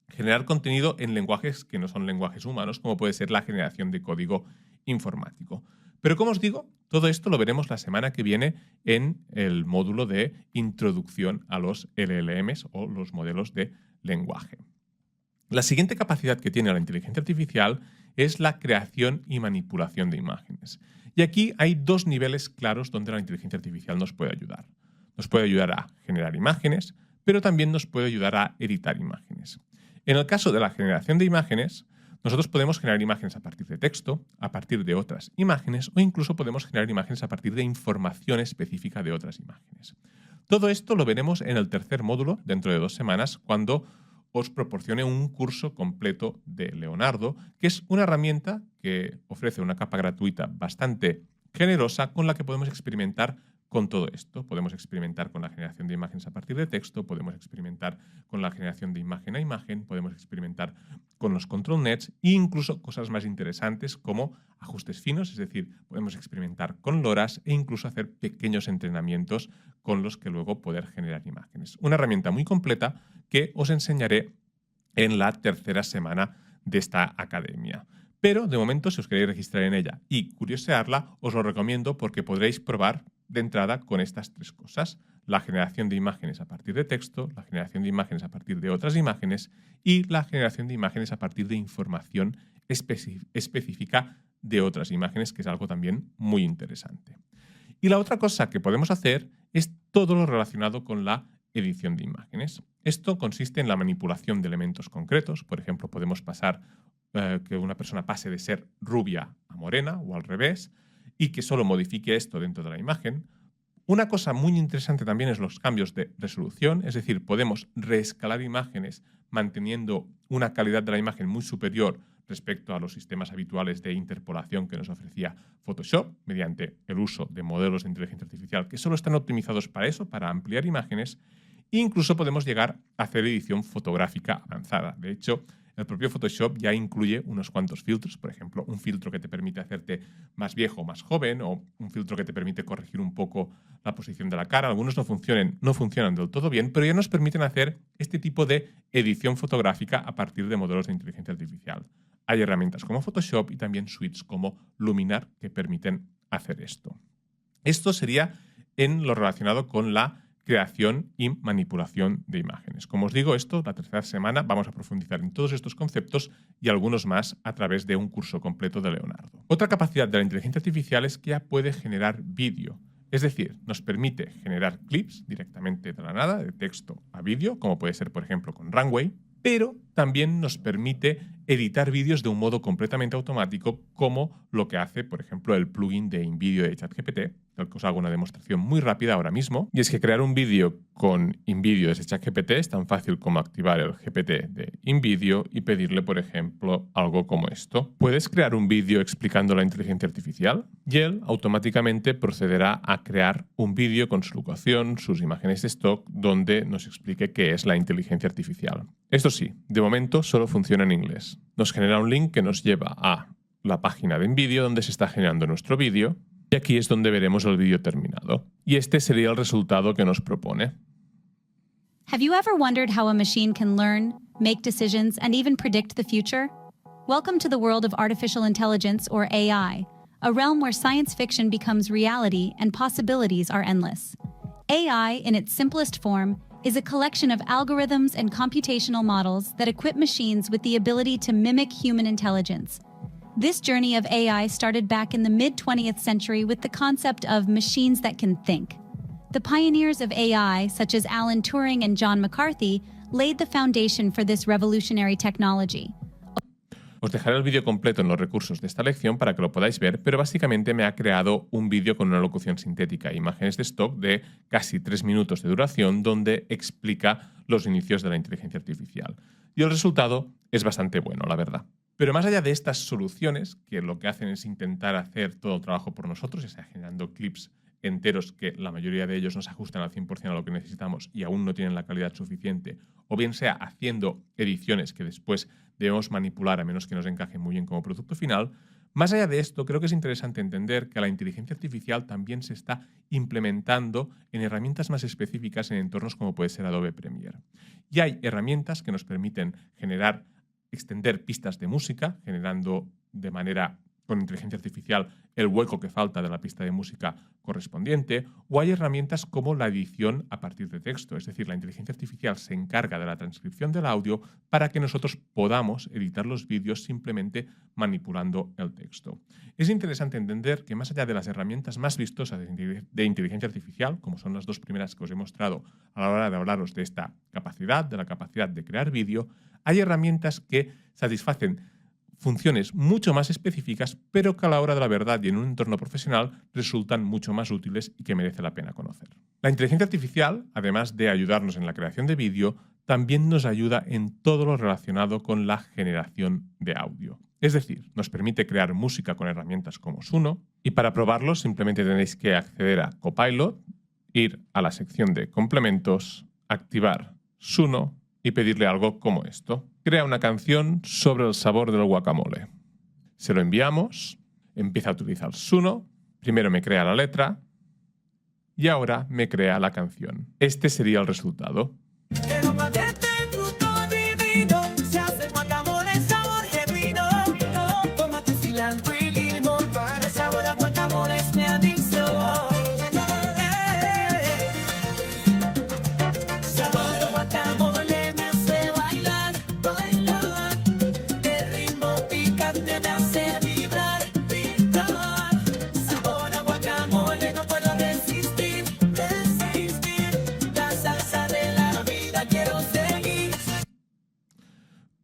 generar contenido en lenguajes que no son lenguajes humanos, como puede ser la generación de código informático. Pero como os digo, todo esto lo veremos la semana que viene en el módulo de introducción a los LLMs o los modelos de lenguaje. La siguiente capacidad que tiene la inteligencia artificial es la creación y manipulación de imágenes. Y aquí hay dos niveles claros donde la inteligencia artificial nos puede ayudar. Nos puede ayudar a generar imágenes, pero también nos puede ayudar a editar imágenes. En el caso de la generación de imágenes, nosotros podemos generar imágenes a partir de texto, a partir de otras imágenes o incluso podemos generar imágenes a partir de información específica de otras imágenes. Todo esto lo veremos en el tercer módulo dentro de 2 semanas cuando os proporcione un curso completo de Leonardo, que es una herramienta que ofrece una capa gratuita bastante generosa con la que podemos experimentar con todo esto. Podemos experimentar con la generación de imágenes a partir de texto, podemos experimentar con la generación de imagen a imagen, podemos experimentar con los control nets e incluso cosas más interesantes como ajustes finos, es decir, podemos experimentar con LoRa's e incluso hacer pequeños entrenamientos con los que luego poder generar imágenes. Una herramienta muy completa que os enseñaré en la tercera semana de esta academia. Pero de momento, si os queréis registrar en ella y curiosearla, os lo recomiendo porque podréis probar de entrada con estas 3 cosas: la generación de imágenes a partir de texto, la generación de imágenes a partir de otras imágenes y la generación de imágenes a partir de información específica de otras imágenes, que es algo también muy interesante. Y la otra cosa que podemos hacer es todo lo relacionado con la edición de imágenes. Esto consiste en la manipulación de elementos concretos. Por ejemplo, podemos pasar que una persona pase de ser rubia a morena o al revés y que solo modifique esto dentro de la imagen. Una cosa muy interesante también es los cambios de resolución, es decir, podemos reescalar imágenes manteniendo una calidad de la imagen muy superior respecto a los sistemas habituales de interpolación que nos ofrecía Photoshop mediante el uso de modelos de inteligencia artificial que solo están optimizados para eso, para ampliar imágenes. E incluso podemos llegar a hacer edición fotográfica avanzada. De hecho, el propio Photoshop ya incluye unos cuantos filtros, por ejemplo, un filtro que te permite hacerte más viejo o más joven, o un filtro que te permite corregir un poco la posición de la cara. Algunos no funcionan del todo bien, pero ya nos permiten hacer este tipo de edición fotográfica a partir de modelos de inteligencia artificial. Hay herramientas como Photoshop y también suites como Luminar que permiten hacer esto. Esto sería en lo relacionado con la creación y manipulación de imágenes. Como os digo, la tercera semana vamos a profundizar en todos estos conceptos y algunos más a través de un curso completo de Leonardo. Otra capacidad de la inteligencia artificial es que ya puede generar vídeo. Es decir, nos permite generar clips directamente de la nada, de texto a vídeo, como puede ser, por ejemplo, con Runway, pero también nos permite editar vídeos de un modo completamente automático, como lo que hace, por ejemplo, el plugin de InVideo de ChatGPT, del que os hago una demostración muy rápida ahora mismo. Y es que crear un vídeo con InVideo desde ChatGPT es tan fácil como activar el GPT de InVideo y pedirle, por ejemplo, algo como esto. ¿Puedes crear un vídeo explicando la inteligencia artificial? Y él automáticamente procederá a crear un vídeo con su locución, sus imágenes de stock, donde nos explique qué es la inteligencia artificial. Esto sí, de momento solo funciona en inglés. Nos genera un link que nos lleva a la página de InVideo donde se está generando nuestro vídeo y aquí es donde veremos el vídeo terminado. Y este sería el resultado que nos propone. Have you ever wondered how a machine can learn, make decisions, and even predict the future? Welcome to the world of artificial intelligence, or AI, a realm where science fiction becomes reality and possibilities are endless. AI, in its simplest form, is a collection of algorithms and computational models that equip machines with the ability to mimic human intelligence. This journey of AI started back in the mid-20th century with the concept of machines that can think. The pioneers of AI, such as Alan Turing and John McCarthy, laid the foundation for this revolutionary technology. Os dejaré el vídeo completo en los recursos de esta lección para que lo podáis ver, pero básicamente me ha creado un vídeo con una locución sintética e imágenes de stock de casi 3 minutos de duración donde explica los inicios de la inteligencia artificial. Y el resultado es bastante bueno, la verdad. Pero más allá de estas soluciones, que lo que hacen es intentar hacer todo el trabajo por nosotros, ya sea generando clips enteros que la mayoría de ellos no se ajustan al 100% a lo que necesitamos y aún no tienen la calidad suficiente, o bien sea haciendo ediciones que después debemos manipular a menos que nos encajen muy bien como producto final, más allá de esto, creo que es interesante entender que la inteligencia artificial también se está implementando en herramientas más específicas en entornos como puede ser Adobe Premiere. Y hay herramientas que nos permiten extender pistas de música, generando de manera con inteligencia artificial el hueco que falta de la pista de música correspondiente, o hay herramientas como la edición a partir de texto, es decir, la inteligencia artificial se encarga de la transcripción del audio para que nosotros podamos editar los vídeos simplemente manipulando el texto. Es interesante entender que más allá de las herramientas más vistosas de inteligencia artificial, como son las dos primeras que os he mostrado a la hora de hablaros de esta capacidad, de la capacidad de crear vídeo, hay herramientas que satisfacen funciones mucho más específicas, pero que a la hora de la verdad y en un entorno profesional resultan mucho más útiles y que merece la pena conocer. La inteligencia artificial, además de ayudarnos en la creación de vídeo, también nos ayuda en todo lo relacionado con la generación de audio. Es decir, nos permite crear música con herramientas como Suno, y para probarlo simplemente tenéis que acceder a Copilot, ir a la sección de complementos, activar Suno y pedirle algo como esto. Crea una canción sobre el sabor del guacamole. Se lo enviamos, empieza a utilizar Suno, primero me crea la letra y ahora me crea la canción. Este sería el resultado.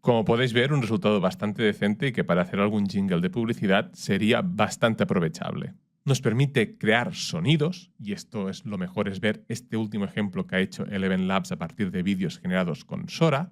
Como podéis ver, un resultado bastante decente y que para hacer algún jingle de publicidad sería bastante aprovechable. Nos permite crear sonidos, y esto es lo mejor, es ver este último ejemplo que ha hecho Eleven Labs a partir de vídeos generados con Sora.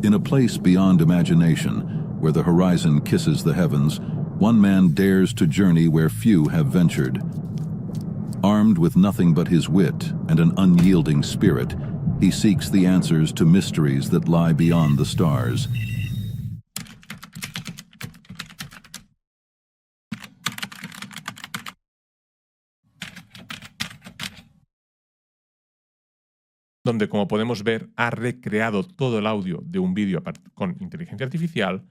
In a place beyond imagination, where the horizon kisses the heavens, one man dares to journey where few have ventured. Armed with nothing but his wit and an unyielding spirit, he seeks the answers to mysteries that lie beyond the stars. donde, como podemos ver, ha recreado todo el audio de un vídeo con inteligencia artificial,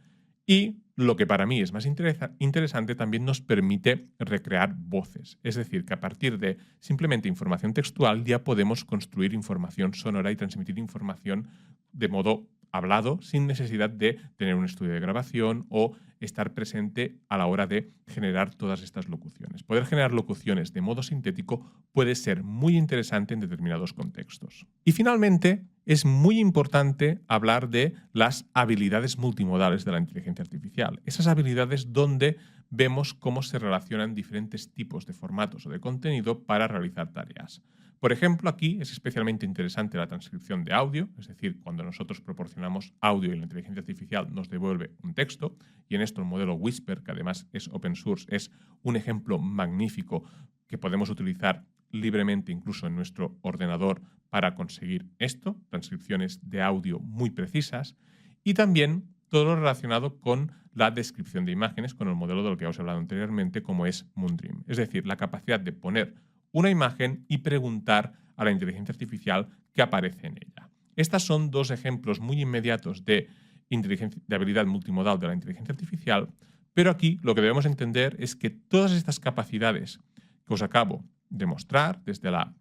y lo que para mí es más interesante, también nos permite recrear voces. Es decir, que a partir de simplemente información textual ya podemos construir información sonora y transmitir información de modo hablado sin necesidad de tener un estudio de grabación o estar presente a la hora de generar todas estas locuciones. Poder generar locuciones de modo sintético puede ser muy interesante en determinados contextos. Y finalmente, es muy importante hablar de las habilidades multimodales de la inteligencia artificial. Esas habilidades donde vemos cómo se relacionan diferentes tipos de formatos o de contenido para realizar tareas. Por ejemplo, aquí es especialmente interesante la transcripción de audio, es decir, cuando nosotros proporcionamos audio y la inteligencia artificial nos devuelve un texto, y en esto el modelo Whisper, que además es open source, es un ejemplo magnífico que podemos utilizar libremente incluso en nuestro ordenador para conseguir esto, transcripciones de audio muy precisas, y también todo lo relacionado con la descripción de imágenes, con el modelo del que os he hablado anteriormente, como es Moondream. Es decir, la capacidad de poner una imagen y preguntar a la inteligencia artificial qué aparece en ella. Estos son dos ejemplos muy inmediatos de habilidad multimodal de la inteligencia artificial, pero aquí lo que debemos entender es que todas estas capacidades que os acabo de mostrar, desde la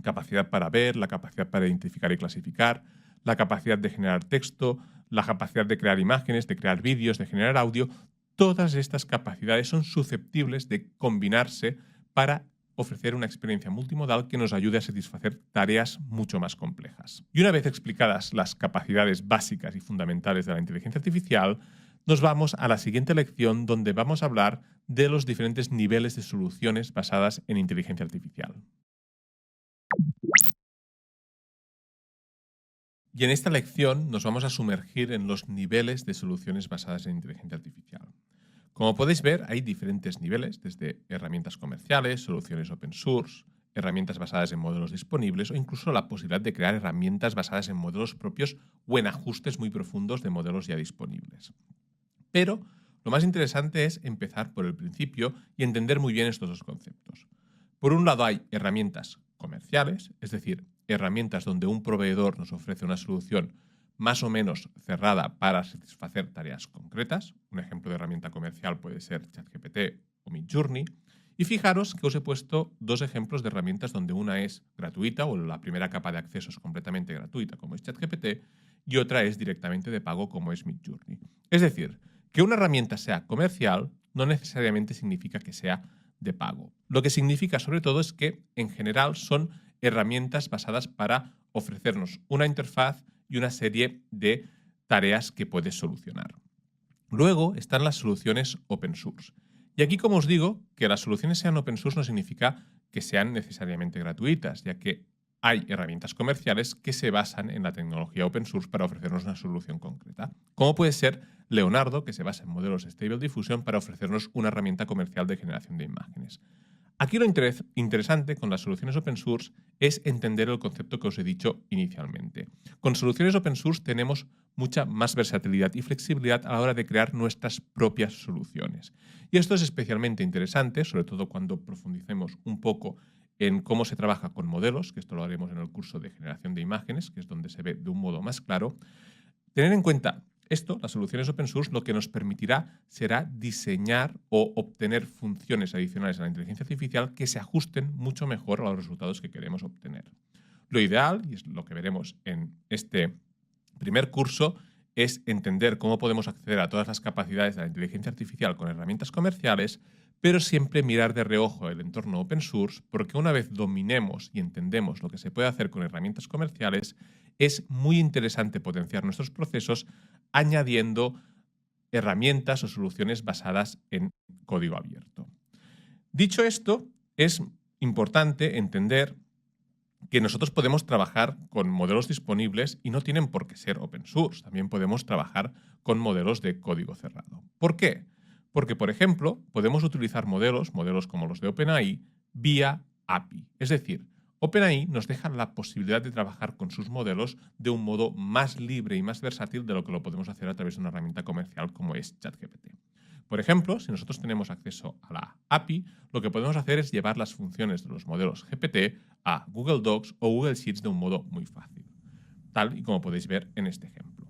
capacidad para ver, la capacidad para identificar y clasificar, la capacidad de generar texto, la capacidad de crear imágenes, de crear vídeos, de generar audio, todas estas capacidades son susceptibles de combinarse para ofrecer una experiencia multimodal que nos ayude a satisfacer tareas mucho más complejas. Y una vez explicadas las capacidades básicas y fundamentales de la inteligencia artificial, nos vamos a la siguiente lección, donde vamos a hablar de los diferentes niveles de soluciones basadas en inteligencia artificial. Y en esta lección nos vamos a sumergir en los niveles de soluciones basadas en inteligencia artificial. Como podéis ver, hay diferentes niveles, desde herramientas comerciales, soluciones open source, herramientas basadas en modelos disponibles o incluso la posibilidad de crear herramientas basadas en modelos propios o en ajustes muy profundos de modelos ya disponibles. Pero lo más interesante es empezar por el principio y entender muy bien estos dos conceptos. Por un lado hay herramientas comerciales, es decir, herramientas donde un proveedor nos ofrece una solución más o menos cerrada para satisfacer tareas concretas. Un ejemplo de herramienta comercial puede ser ChatGPT o Midjourney. Y fijaros que os he puesto dos ejemplos de herramientas donde una es gratuita o la primera capa de acceso es completamente gratuita, como es ChatGPT, y otra es directamente de pago, como es Midjourney. Es decir, que una herramienta sea comercial no necesariamente significa que sea de pago. Lo que significa sobre todo es que en general son herramientas basadas para ofrecernos una interfaz y una serie de tareas que puedes solucionar. Luego están las soluciones open source. Y aquí, como os digo, que las soluciones sean open source no significa que sean necesariamente gratuitas, ya que hay herramientas comerciales que se basan en la tecnología open source para ofrecernos una solución concreta. Como puede ser Leonardo, que se basa en modelos Stable Diffusion para ofrecernos una herramienta comercial de generación de imágenes. Aquí lo interesante con las soluciones open source es entender el concepto que os he dicho inicialmente. Con soluciones open source tenemos mucha más versatilidad y flexibilidad a la hora de crear nuestras propias soluciones. Y esto es especialmente interesante, sobre todo cuando profundicemos un poco en cómo se trabaja con modelos, que esto lo haremos en el curso de generación de imágenes, que es donde se ve de un modo más claro. Tener en cuenta esto, las soluciones open source, lo que nos permitirá será diseñar o obtener funciones adicionales a la inteligencia artificial que se ajusten mucho mejor a los resultados que queremos obtener. Lo ideal, y es lo que veremos en este primer curso, es entender cómo podemos acceder a todas las capacidades de la inteligencia artificial con herramientas comerciales, pero siempre mirar de reojo el entorno open source, porque una vez dominemos y entendemos lo que se puede hacer con herramientas comerciales, es muy interesante potenciar nuestros procesos añadiendo herramientas o soluciones basadas en código abierto. Dicho esto, es importante entender que nosotros podemos trabajar con modelos disponibles y no tienen por qué ser open source. También podemos trabajar con modelos de código cerrado. ¿Por qué? Porque, por ejemplo, podemos utilizar modelos como los de OpenAI, vía API. Es decir, OpenAI nos deja la posibilidad de trabajar con sus modelos de un modo más libre y más versátil de lo que lo podemos hacer a través de una herramienta comercial como es ChatGPT. Por ejemplo, si nosotros tenemos acceso a la API, lo que podemos hacer es llevar las funciones de los modelos GPT a Google Docs o Google Sheets de un modo muy fácil, tal y como podéis ver en este ejemplo.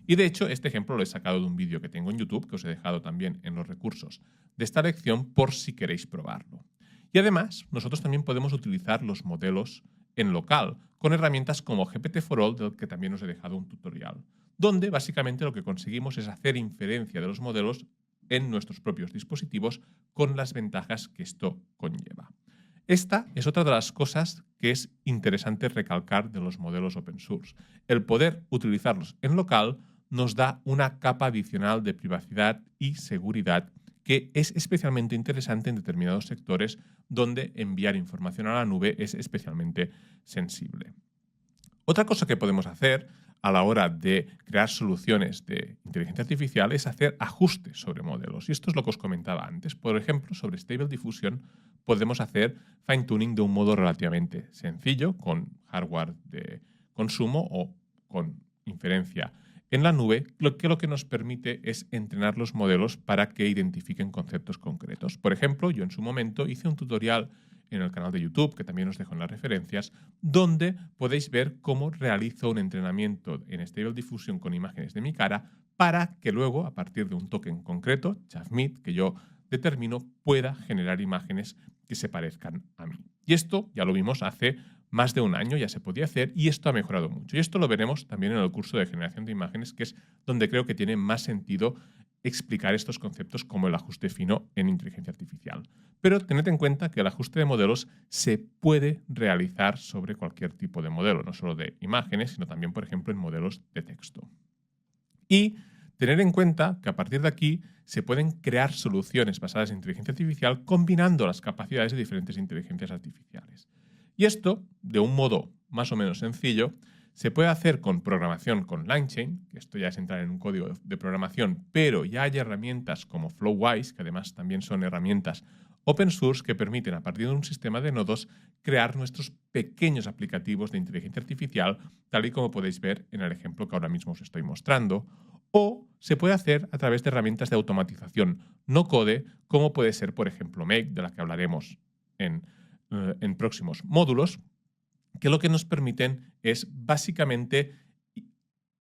Y de hecho, este ejemplo lo he sacado de un vídeo que tengo en YouTube, que os he dejado también en los recursos de esta lección por si queréis probarlo. Y además, nosotros también podemos utilizar los modelos en local, con herramientas como GPT-for-All, del que también os he dejado un tutorial, donde básicamente lo que conseguimos es hacer inferencia de los modelos en nuestros propios dispositivos con las ventajas que esto conlleva. Esta es otra de las cosas que es interesante recalcar de los modelos open source. El poder utilizarlos en local nos da una capa adicional de privacidad y seguridad que es especialmente interesante en determinados sectores donde enviar información a la nube es especialmente sensible. Otra cosa que podemos hacer a la hora de crear soluciones de inteligencia artificial es hacer ajustes sobre modelos. Y esto es lo que os comentaba antes. Por ejemplo, sobre Stable Diffusion podemos hacer fine-tuning de un modo relativamente sencillo, con hardware de consumo o con inferencia en la nube, lo que nos permite es entrenar los modelos para que identifiquen conceptos concretos. Por ejemplo, yo en su momento hice un tutorial en el canal de YouTube, que también os dejo en las referencias, donde podéis ver cómo realizo un entrenamiento en Stable Diffusion con imágenes de mi cara para que luego, a partir de un token concreto, Chavmit, que yo determino, pueda generar imágenes que se parezcan a mí. Y esto ya lo vimos hace más de un año, ya se podía hacer, y esto ha mejorado mucho. Y esto lo veremos también en el curso de generación de imágenes, que es donde creo que tiene más sentido explicar estos conceptos como el ajuste fino en inteligencia artificial. Pero tened en cuenta que el ajuste de modelos se puede realizar sobre cualquier tipo de modelo, no solo de imágenes, sino también, por ejemplo, en modelos de texto. Y tener en cuenta que a partir de aquí se pueden crear soluciones basadas en inteligencia artificial combinando las capacidades de diferentes inteligencias artificiales. Y esto, de un modo más o menos sencillo, se puede hacer con programación con LangChain, que esto ya es entrar en un código de programación, pero ya hay herramientas como Flowwise, que además también son herramientas open source que permiten, a partir de un sistema de nodos, crear nuestros pequeños aplicativos de inteligencia artificial, tal y como podéis ver en el ejemplo que ahora mismo os estoy mostrando. O se puede hacer a través de herramientas de automatización no code, como puede ser, por ejemplo, Make, de la que hablaremos en próximos módulos, que lo que nos permiten es básicamente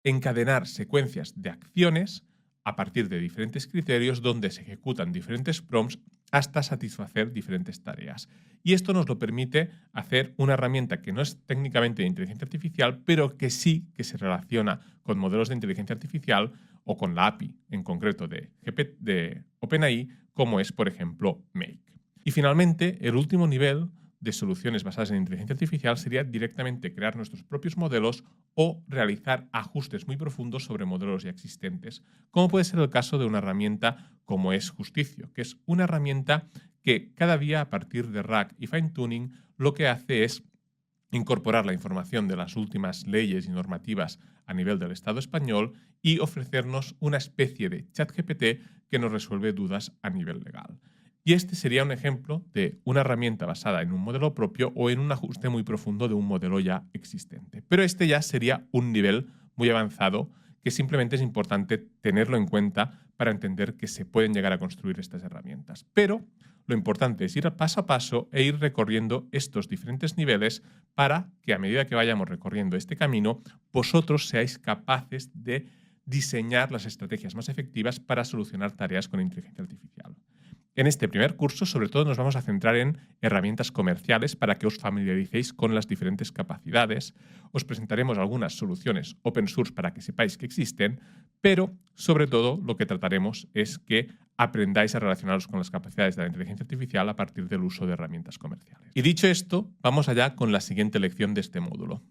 encadenar secuencias de acciones a partir de diferentes criterios donde se ejecutan diferentes prompts hasta satisfacer diferentes tareas. Y esto nos lo permite hacer una herramienta que no es técnicamente de inteligencia artificial, pero que sí que se relaciona con modelos de inteligencia artificial o con la API en concreto de OpenAI, como es, por ejemplo, Make. Y finalmente, el último nivel de soluciones basadas en inteligencia artificial sería directamente crear nuestros propios modelos o realizar ajustes muy profundos sobre modelos ya existentes, como puede ser el caso de una herramienta como es Justicio, que es una herramienta que cada día a partir de RAG y fine-tuning lo que hace es incorporar la información de las últimas leyes y normativas a nivel del Estado español y ofrecernos una especie de ChatGPT que nos resuelve dudas a nivel legal. Y este sería un ejemplo de una herramienta basada en un modelo propio o en un ajuste muy profundo de un modelo ya existente. Pero este ya sería un nivel muy avanzado que simplemente es importante tenerlo en cuenta para entender que se pueden llegar a construir estas herramientas. Pero lo importante es ir paso a paso e ir recorriendo estos diferentes niveles para que a medida que vayamos recorriendo este camino, vosotros seáis capaces de diseñar las estrategias más efectivas para solucionar tareas con inteligencia artificial. En este primer curso, sobre todo, nos vamos a centrar en herramientas comerciales para que os familiaricéis con las diferentes capacidades. Os presentaremos algunas soluciones open source para que sepáis que existen, pero, sobre todo, lo que trataremos es que aprendáis a relacionaros con las capacidades de la inteligencia artificial a partir del uso de herramientas comerciales. Y dicho esto, vamos allá con la siguiente lección de este módulo.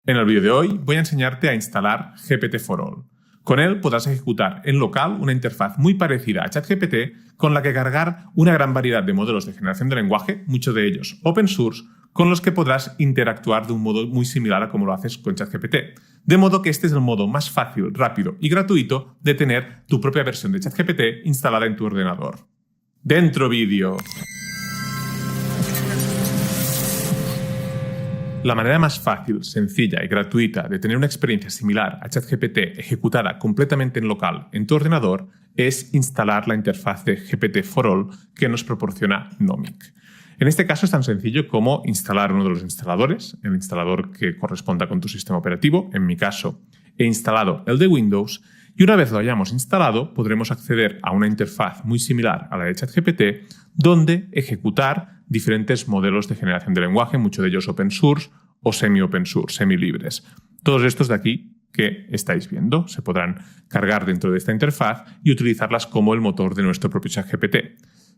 En el vídeo de hoy voy a enseñarte a instalar GPT-for-All. Con él podrás ejecutar en local una interfaz muy parecida a ChatGPT con la que cargar una gran variedad de modelos de generación de lenguaje, muchos de ellos open source, con los que podrás interactuar de un modo muy similar a como lo haces con ChatGPT. De modo que este es el modo más fácil, rápido y gratuito de tener tu propia versión de ChatGPT instalada en tu ordenador. ¡Dentro vídeo! La manera más fácil, sencilla y gratuita de tener una experiencia similar a ChatGPT ejecutada completamente en local en tu ordenador es instalar la interfaz de GPT-4All que nos proporciona Nomic. En este caso es tan sencillo como instalar uno de los instaladores, el instalador que corresponda con tu sistema operativo. En mi caso, he instalado el de Windows y una vez lo hayamos instalado, podremos acceder a una interfaz muy similar a la de ChatGPT donde ejecutar diferentes modelos de generación de lenguaje, muchos de ellos open source o semi-open source, semi-libres. Todos estos de aquí que estáis viendo se podrán cargar dentro de esta interfaz y utilizarlas como el motor de nuestro propio ChatGPT.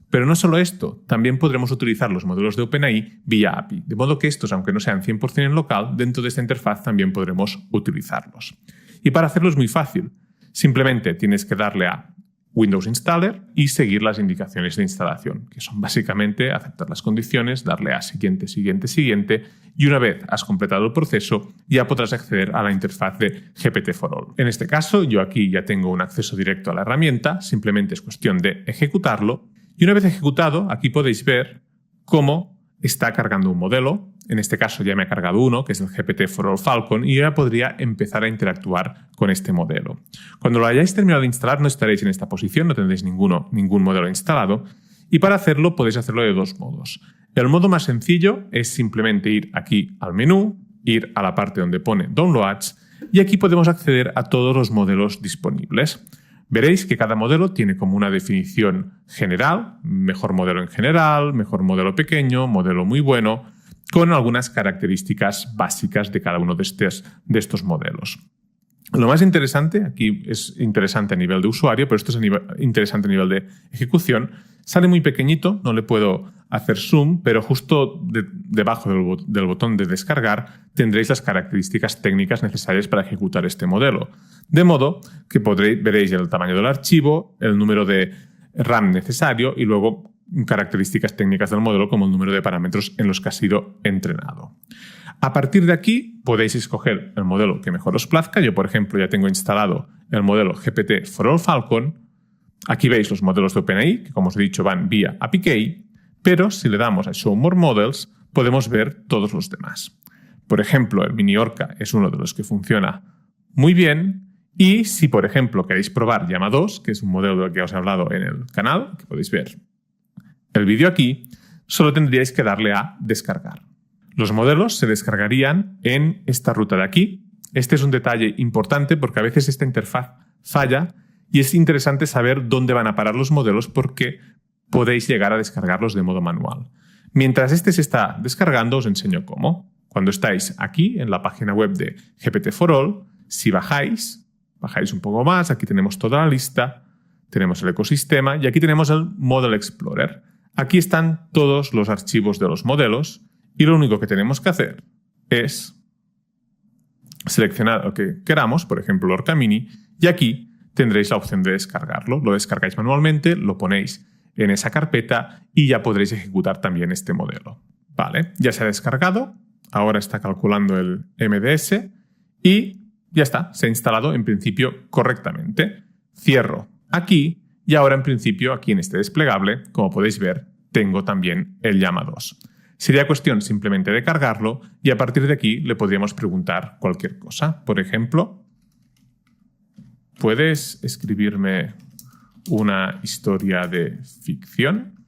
Pero no solo esto, también podremos utilizar los modelos de OpenAI vía API, de modo que estos, aunque no sean 100% en local, dentro de esta interfaz también podremos utilizarlos. Y para hacerlo es muy fácil. Simplemente tienes que darle a Windows Installer y seguir las indicaciones de instalación, que son básicamente aceptar las condiciones, darle a siguiente, siguiente, siguiente, y una vez has completado el proceso, ya podrás acceder a la interfaz de GPT-4All. En este caso, yo aquí ya tengo un acceso directo a la herramienta, simplemente es cuestión de ejecutarlo. Y una vez ejecutado, aquí podéis ver cómo está cargando un modelo. En este caso ya me ha cargado uno, que es el GPT-4All Falcon, y ya podría empezar a interactuar con este modelo. Cuando lo hayáis terminado de instalar no estaréis en esta posición, no tendréis ningún modelo instalado. Y para hacerlo podéis hacerlo de dos modos. El modo más sencillo es simplemente ir aquí al menú, ir a la parte donde pone Downloads, y aquí podemos acceder a todos los modelos disponibles. Veréis que cada modelo tiene como una definición general, mejor modelo en general, mejor modelo pequeño, modelo muy bueno, con algunas características básicas de cada uno de estos modelos. Lo más interesante, aquí es interesante a nivel de usuario, pero esto es interesante a nivel de ejecución, sale muy pequeñito, no le puedo hacer zoom, pero justo debajo del botón de descargar tendréis las características técnicas necesarias para ejecutar este modelo. De modo que veréis el tamaño del archivo, el número de RAM necesario y luego características técnicas del modelo como el número de parámetros en los que ha sido entrenado. A partir de aquí podéis escoger el modelo que mejor os plazca. Yo, por ejemplo, ya tengo instalado el modelo GPT-4All Falcon. Aquí veis los modelos de OpenAI, que como os he dicho van vía API Key, pero si le damos a Show More Models podemos ver todos los demás. Por ejemplo, el Mini Orca es uno de los que funciona muy bien. Y si, por ejemplo, queréis probar Llama 2, que es un modelo del que os he hablado en el canal, que podéis ver el vídeo aquí, solo tendríais que darle a descargar. Los modelos se descargarían en esta ruta de aquí. Este es un detalle importante porque a veces esta interfaz falla y es interesante saber dónde van a parar los modelos porque podéis llegar a descargarlos de modo manual. Mientras este se está descargando, os enseño cómo. Cuando estáis aquí en la página web de GPT-4All, si bajáis un poco más, aquí tenemos toda la lista, tenemos el ecosistema y aquí tenemos el Model Explorer. Aquí están todos los archivos de los modelos y lo único que tenemos que hacer es seleccionar lo que queramos, por ejemplo, Orca Mini, y aquí tendréis la opción de descargarlo. Lo descargáis manualmente, lo ponéis en esa carpeta y ya podréis ejecutar también este modelo. Vale, ya se ha descargado, ahora está calculando el MDS y ya está, se ha instalado en principio correctamente. Cierro aquí y ahora en principio aquí en este desplegable, como podéis ver, tengo también el Llama 2. Sería cuestión simplemente de cargarlo y a partir de aquí le podríamos preguntar cualquier cosa. Por ejemplo, ¿puedes escribirme una historia de ficción?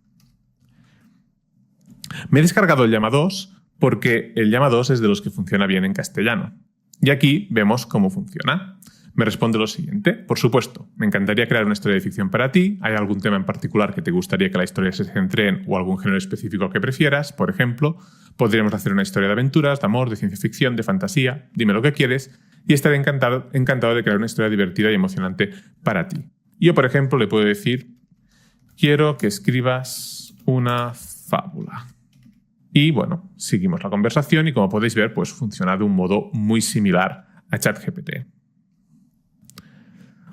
Me he descargado el Llama 2 porque el Llama 2 es de los que funciona bien en castellano. Y aquí vemos cómo funciona. Me responde lo siguiente. Por supuesto, me encantaría crear una historia de ficción para ti. ¿Hay algún tema en particular que te gustaría que la historia se centre en o algún género específico que prefieras? Por ejemplo, podríamos hacer una historia de aventuras, de amor, de ciencia ficción, de fantasía. Dime lo que quieres y estaré encantado de crear una historia divertida y emocionante para ti. Yo, por ejemplo, le puedo decir, quiero que escribas una fábula. Y bueno, seguimos la conversación y como podéis ver, pues funciona de un modo muy similar a ChatGPT.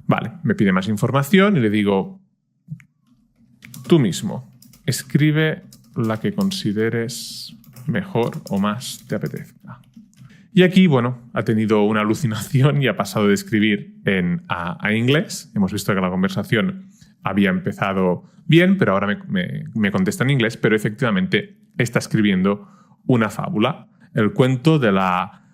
Vale, me pide más información y le digo, tú mismo, escribe la que consideres mejor o más te apetezca. Y aquí, bueno, ha tenido una alucinación y ha pasado de escribir a inglés. Hemos visto que la conversación había empezado bien, pero ahora me contesta en inglés, pero efectivamente está escribiendo una fábula. el cuento de la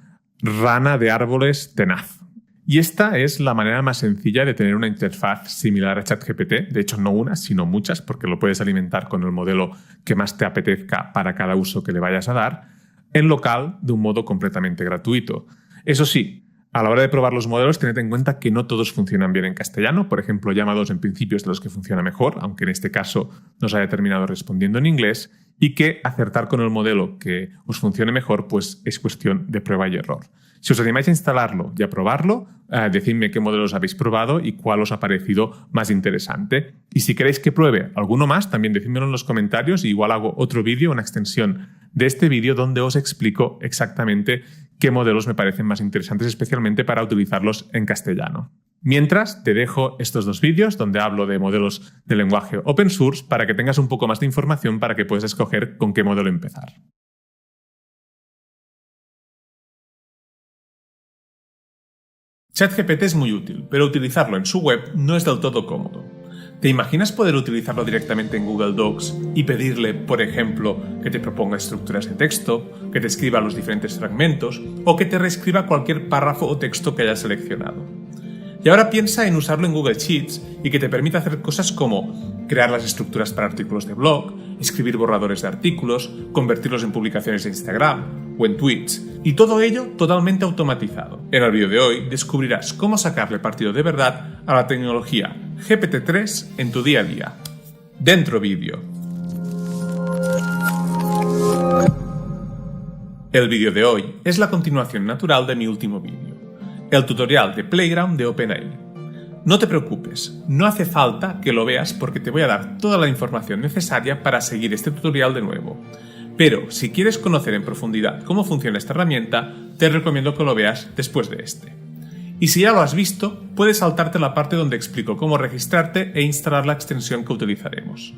rana de árboles tenaz. Y esta es la manera más sencilla de tener una interfaz similar a ChatGPT. De hecho, no una, sino muchas, porque lo puedes alimentar con el modelo que más te apetezca para cada uso que le vayas a dar, en local de un modo completamente gratuito. Eso sí, a la hora de probar los modelos, tened en cuenta que no todos funcionan bien en castellano. Por ejemplo, Llama 2 en principio es de los que funciona mejor, aunque en este caso nos haya terminado respondiendo en inglés, y que acertar con el modelo que os funcione mejor pues es cuestión de prueba y error. Si os animáis a instalarlo y a probarlo, decidme qué modelos habéis probado y cuál os ha parecido más interesante. Y si queréis que pruebe alguno más, también decídmelo en los comentarios y igual hago otro vídeo, una extensión de este vídeo donde os explico exactamente qué modelos me parecen más interesantes, especialmente para utilizarlos en castellano. Mientras, te dejo estos dos vídeos donde hablo de modelos de lenguaje open source para que tengas un poco más de información para que puedas escoger con qué modelo empezar. ChatGPT es muy útil, pero utilizarlo en su web no es del todo cómodo. ¿Te imaginas poder utilizarlo directamente en Google Docs y pedirle, por ejemplo, que te proponga estructuras de texto, que te escriba los diferentes fragmentos o que te reescriba cualquier párrafo o texto que hayas seleccionado? Y ahora piensa en usarlo en Google Sheets y que te permita hacer cosas como crear las estructuras para artículos de blog, escribir borradores de artículos, convertirlos en publicaciones de Instagram o en tweets, y todo ello totalmente automatizado. En el vídeo de hoy descubrirás cómo sacarle partido de verdad a la tecnología GPT-3 en tu día a día. Dentro vídeo. El vídeo de hoy es la continuación natural de mi último vídeo, el tutorial de Playground de OpenAI. No te preocupes, no hace falta que lo veas porque te voy a dar toda la información necesaria para seguir este tutorial de nuevo. Pero si quieres conocer en profundidad cómo funciona esta herramienta, te recomiendo que lo veas después de este. Y si ya lo has visto, puedes saltarte la parte donde explico cómo registrarte e instalar la extensión que utilizaremos.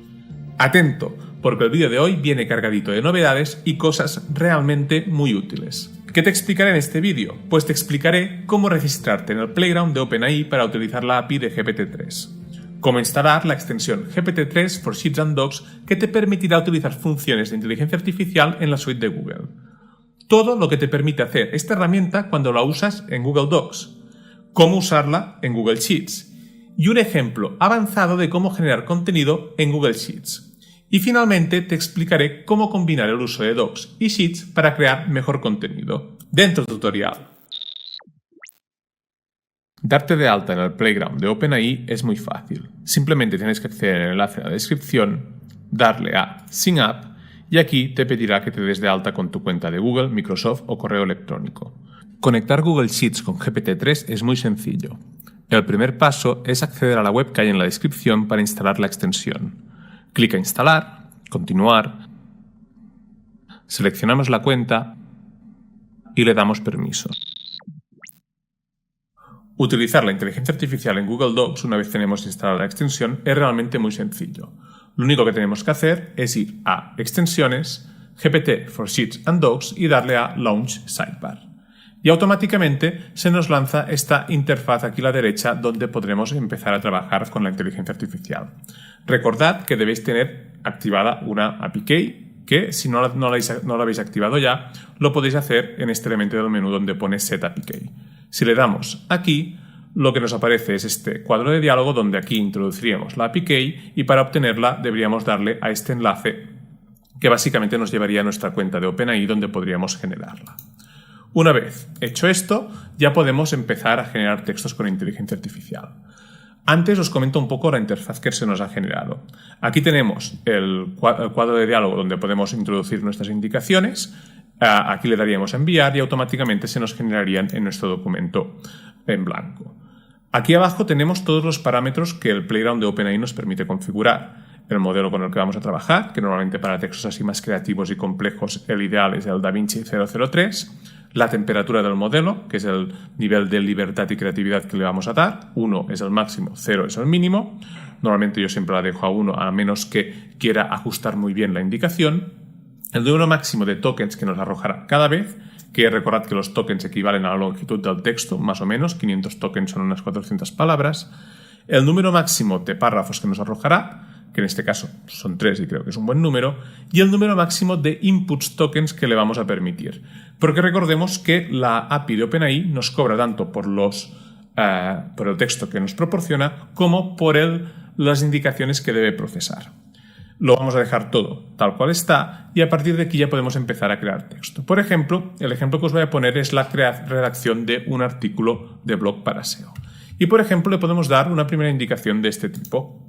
Atento, porque el vídeo de hoy viene cargadito de novedades y cosas realmente muy útiles. ¿Qué te explicaré en este vídeo? Pues te explicaré cómo registrarte en el Playground de OpenAI para utilizar la API de GPT-3. Cómo instalar la extensión GPT-3 for Sheets and Docs que te permitirá utilizar funciones de inteligencia artificial en la suite de Google. Todo lo que te permite hacer esta herramienta cuando la usas en Google Docs. Cómo usarla en Google Sheets. Y un ejemplo avanzado de cómo generar contenido en Google Sheets. Y finalmente te explicaré cómo combinar el uso de Docs y Sheets para crear mejor contenido. Dentro del tutorial. Darte de alta en el Playground de OpenAI es muy fácil. Simplemente tienes que acceder al enlace en la descripción, darle a Sign Up y aquí te pedirá que te des de alta con tu cuenta de Google, Microsoft o correo electrónico. Conectar Google Sheets con GPT-3 es muy sencillo. El primer paso es acceder a la web que hay en la descripción para instalar la extensión. Clica Instalar, Continuar, seleccionamos la cuenta y le damos permiso. Utilizar la inteligencia artificial en Google Docs una vez tenemos instalada la extensión es realmente muy sencillo. Lo único que tenemos que hacer es ir a Extensiones, GPT for Sheets and Docs y darle a Launch Sidebar. Y automáticamente se nos lanza esta interfaz aquí a la derecha donde podremos empezar a trabajar con la inteligencia artificial. Recordad que debéis tener activada una API Key que si no la habéis activado ya, lo podéis hacer en este elemento del menú donde pone Set API Key. Si le damos aquí, lo que nos aparece es este cuadro de diálogo donde aquí introduciríamos la API Key y para obtenerla deberíamos darle a este enlace que básicamente nos llevaría a nuestra cuenta de OpenAI donde podríamos generarla. Una vez hecho esto, ya podemos empezar a generar textos con inteligencia artificial. Antes os comento un poco la interfaz que se nos ha generado. Aquí tenemos el cuadro de diálogo donde podemos introducir nuestras indicaciones. Aquí le daríamos a enviar y automáticamente se nos generarían en nuestro documento en blanco. Aquí abajo tenemos todos los parámetros que el Playground de OpenAI nos permite configurar. El modelo con el que vamos a trabajar, que normalmente para textos así más creativos y complejos el ideal es el DaVinci 003. La temperatura del modelo, que es el nivel de libertad y creatividad que le vamos a dar. 1 es el máximo, 0 es el mínimo. Normalmente yo siempre la dejo a 1 a menos que quiera ajustar muy bien la indicación. El número máximo de tokens que nos arrojará cada vez, que recordad que los tokens equivalen a la longitud del texto, más o menos, 500 tokens son unas 400 palabras. El número máximo de párrafos que nos arrojará, que en este caso son 3 y creo que es un buen número, y el número máximo de inputs tokens que le vamos a permitir. Porque recordemos que la API de OpenAI nos cobra tanto por el texto que nos proporciona como por las indicaciones que debe procesar. Lo vamos a dejar todo tal cual está y a partir de aquí ya podemos empezar a crear texto. Por ejemplo, el ejemplo que os voy a poner es la redacción de un artículo de blog para SEO. Y por ejemplo le podemos dar una primera indicación de este tipo.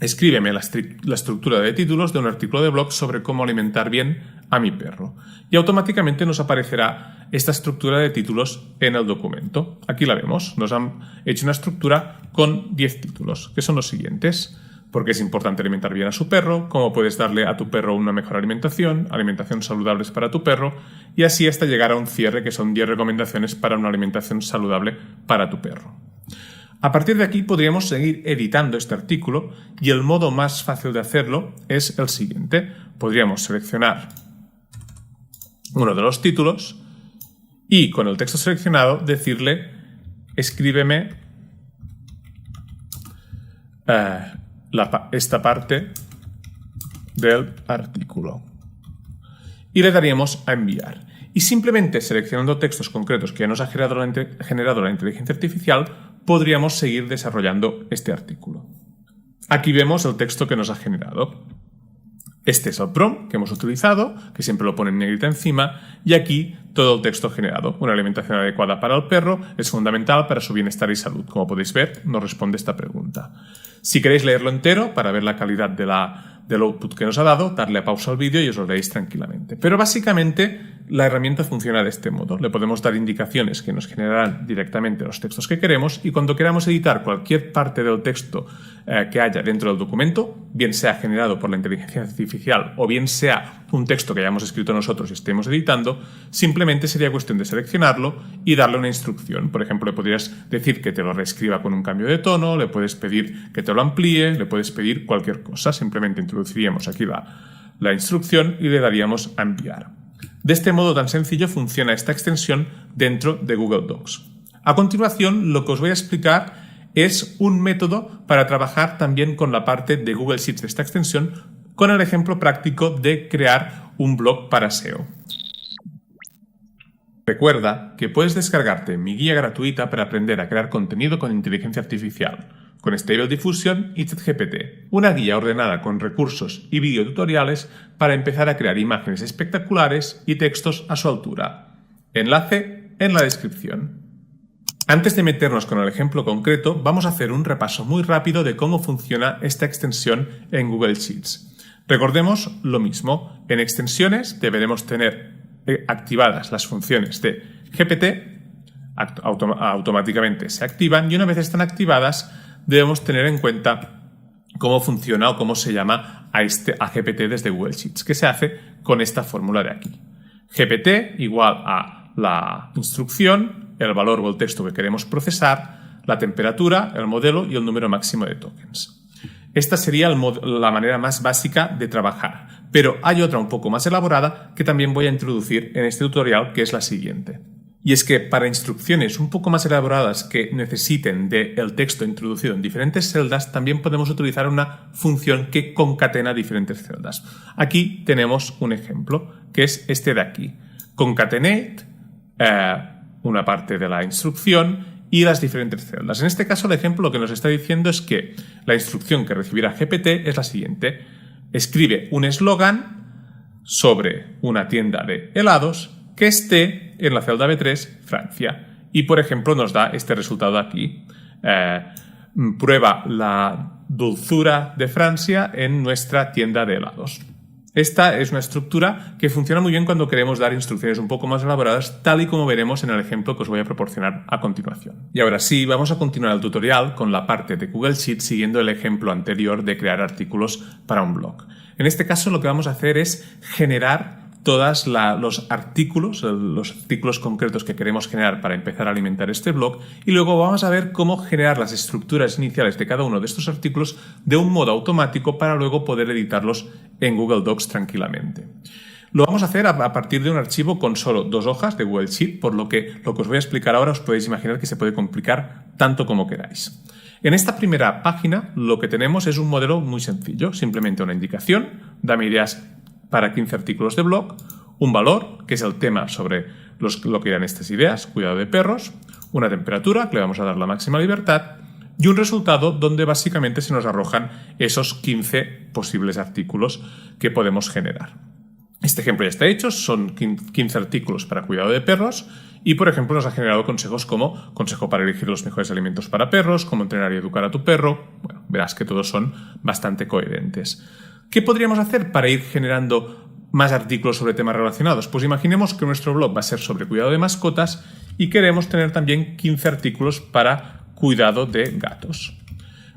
Escríbeme la estructura de títulos de un artículo de blog sobre cómo alimentar bien a mi perro. Y automáticamente nos aparecerá esta estructura de títulos en el documento. Aquí la vemos. Nos han hecho una estructura con 10 títulos, que son los siguientes. Porque es importante alimentar bien a su perro, cómo puedes darle a tu perro una mejor alimentación saludables para tu perro, y así hasta llegar a un cierre que son 10 recomendaciones para una alimentación saludable para tu perro. A partir de aquí podríamos seguir editando este artículo y el modo más fácil de hacerlo es el siguiente. Podríamos seleccionar uno de los títulos y con el texto seleccionado decirle escríbeme esta parte del artículo y le daríamos a enviar. Y simplemente seleccionando textos concretos que ya nos ha generado la inteligencia artificial, podríamos seguir desarrollando este artículo. Aquí vemos el texto que nos ha generado. Este es el prompt que hemos utilizado, que siempre lo pone en negrita encima, y aquí todo el texto generado. Una alimentación adecuada para el perro es fundamental para su bienestar y salud. Como podéis ver, nos responde esta pregunta. Si queréis leerlo entero para ver la calidad del output que nos ha dado, darle a pausa al vídeo y os lo leéis tranquilamente. Pero básicamente la herramienta funciona de este modo. Le podemos dar indicaciones que nos generarán directamente los textos que queremos y cuando queramos editar cualquier parte del texto que haya dentro del documento, bien sea generado por la inteligencia artificial o bien sea un texto que hayamos escrito nosotros y estemos editando, simplemente sería cuestión de seleccionarlo y darle una instrucción. Por ejemplo, le podrías decir que te lo reescriba con un cambio de tono, le puedes pedir que te lo amplíe, le puedes pedir cualquier cosa. Simplemente introduciríamos aquí la instrucción y le daríamos a enviar. De este modo tan sencillo funciona esta extensión dentro de Google Docs. A continuación, lo que os voy a explicar es un método para trabajar también con la parte de Google Sheets de esta extensión con el ejemplo práctico de crear un blog para SEO. Recuerda que puedes descargarte mi guía gratuita para aprender a crear contenido con inteligencia artificial, con Stable Diffusion y ChatGPT, una guía ordenada con recursos y videotutoriales para empezar a crear imágenes espectaculares y textos a su altura. Enlace en la descripción. Antes de meternos con el ejemplo concreto, vamos a hacer un repaso muy rápido de cómo funciona esta extensión en Google Sheets. Recordemos lo mismo. En extensiones deberemos tener activadas las funciones de GPT, automáticamente se activan y una vez están activadas debemos tener en cuenta cómo funciona o cómo se llama a GPT desde Google Sheets, que se hace con esta fórmula de aquí. GPT igual a la instrucción, el valor o el texto que queremos procesar, la temperatura, el modelo y el número máximo de tokens. Esta sería la manera más básica de trabajar, pero hay otra un poco más elaborada que también voy a introducir en este tutorial, que es la siguiente. Y es que para instrucciones un poco más elaboradas que necesiten del texto introducido en diferentes celdas, también podemos utilizar una función que concatena diferentes celdas. Aquí tenemos un ejemplo, que es este de aquí. Concatenate una parte de la instrucción y las diferentes celdas. En este caso, el ejemplo lo que nos está diciendo es que la instrucción que recibirá GPT es la siguiente. Escribe un eslogan sobre una tienda de helados que esté en la celda B3, Francia. Y, por ejemplo, nos da este resultado de aquí. Prueba la dulzura de Francia en nuestra tienda de helados. Esta es una estructura que funciona muy bien cuando queremos dar instrucciones un poco más elaboradas, tal y como veremos en el ejemplo que os voy a proporcionar a continuación. Y ahora sí, vamos a continuar el tutorial con la parte de Google Sheets siguiendo el ejemplo anterior de crear artículos para un blog. En este caso lo que vamos a hacer es generar todos los artículos concretos que queremos generar para empezar a alimentar este blog y luego vamos a ver cómo generar las estructuras iniciales de cada uno de estos artículos de un modo automático para luego poder editarlos en Google Docs tranquilamente. Lo vamos a hacer a partir de un archivo con solo 2 hojas de Google Sheet, por lo que os voy a explicar ahora os podéis imaginar que se puede complicar tanto como queráis. En esta primera página lo que tenemos es un modelo muy sencillo, simplemente una indicación, dame ideas para 15 artículos de blog, un valor, que es el tema sobre lo que eran estas ideas, cuidado de perros, una temperatura, que le vamos a dar la máxima libertad, y un resultado donde básicamente se nos arrojan esos 15 posibles artículos que podemos generar. Este ejemplo ya está hecho, son 15 artículos para cuidado de perros y, por ejemplo, nos ha generado consejos como consejo para elegir los mejores alimentos para perros, cómo entrenar y educar a tu perro. Bueno, verás que todos son bastante coherentes. ¿Qué podríamos hacer para ir generando más artículos sobre temas relacionados? Pues imaginemos que nuestro blog va a ser sobre cuidado de mascotas y queremos tener también 15 artículos para cuidado de gatos.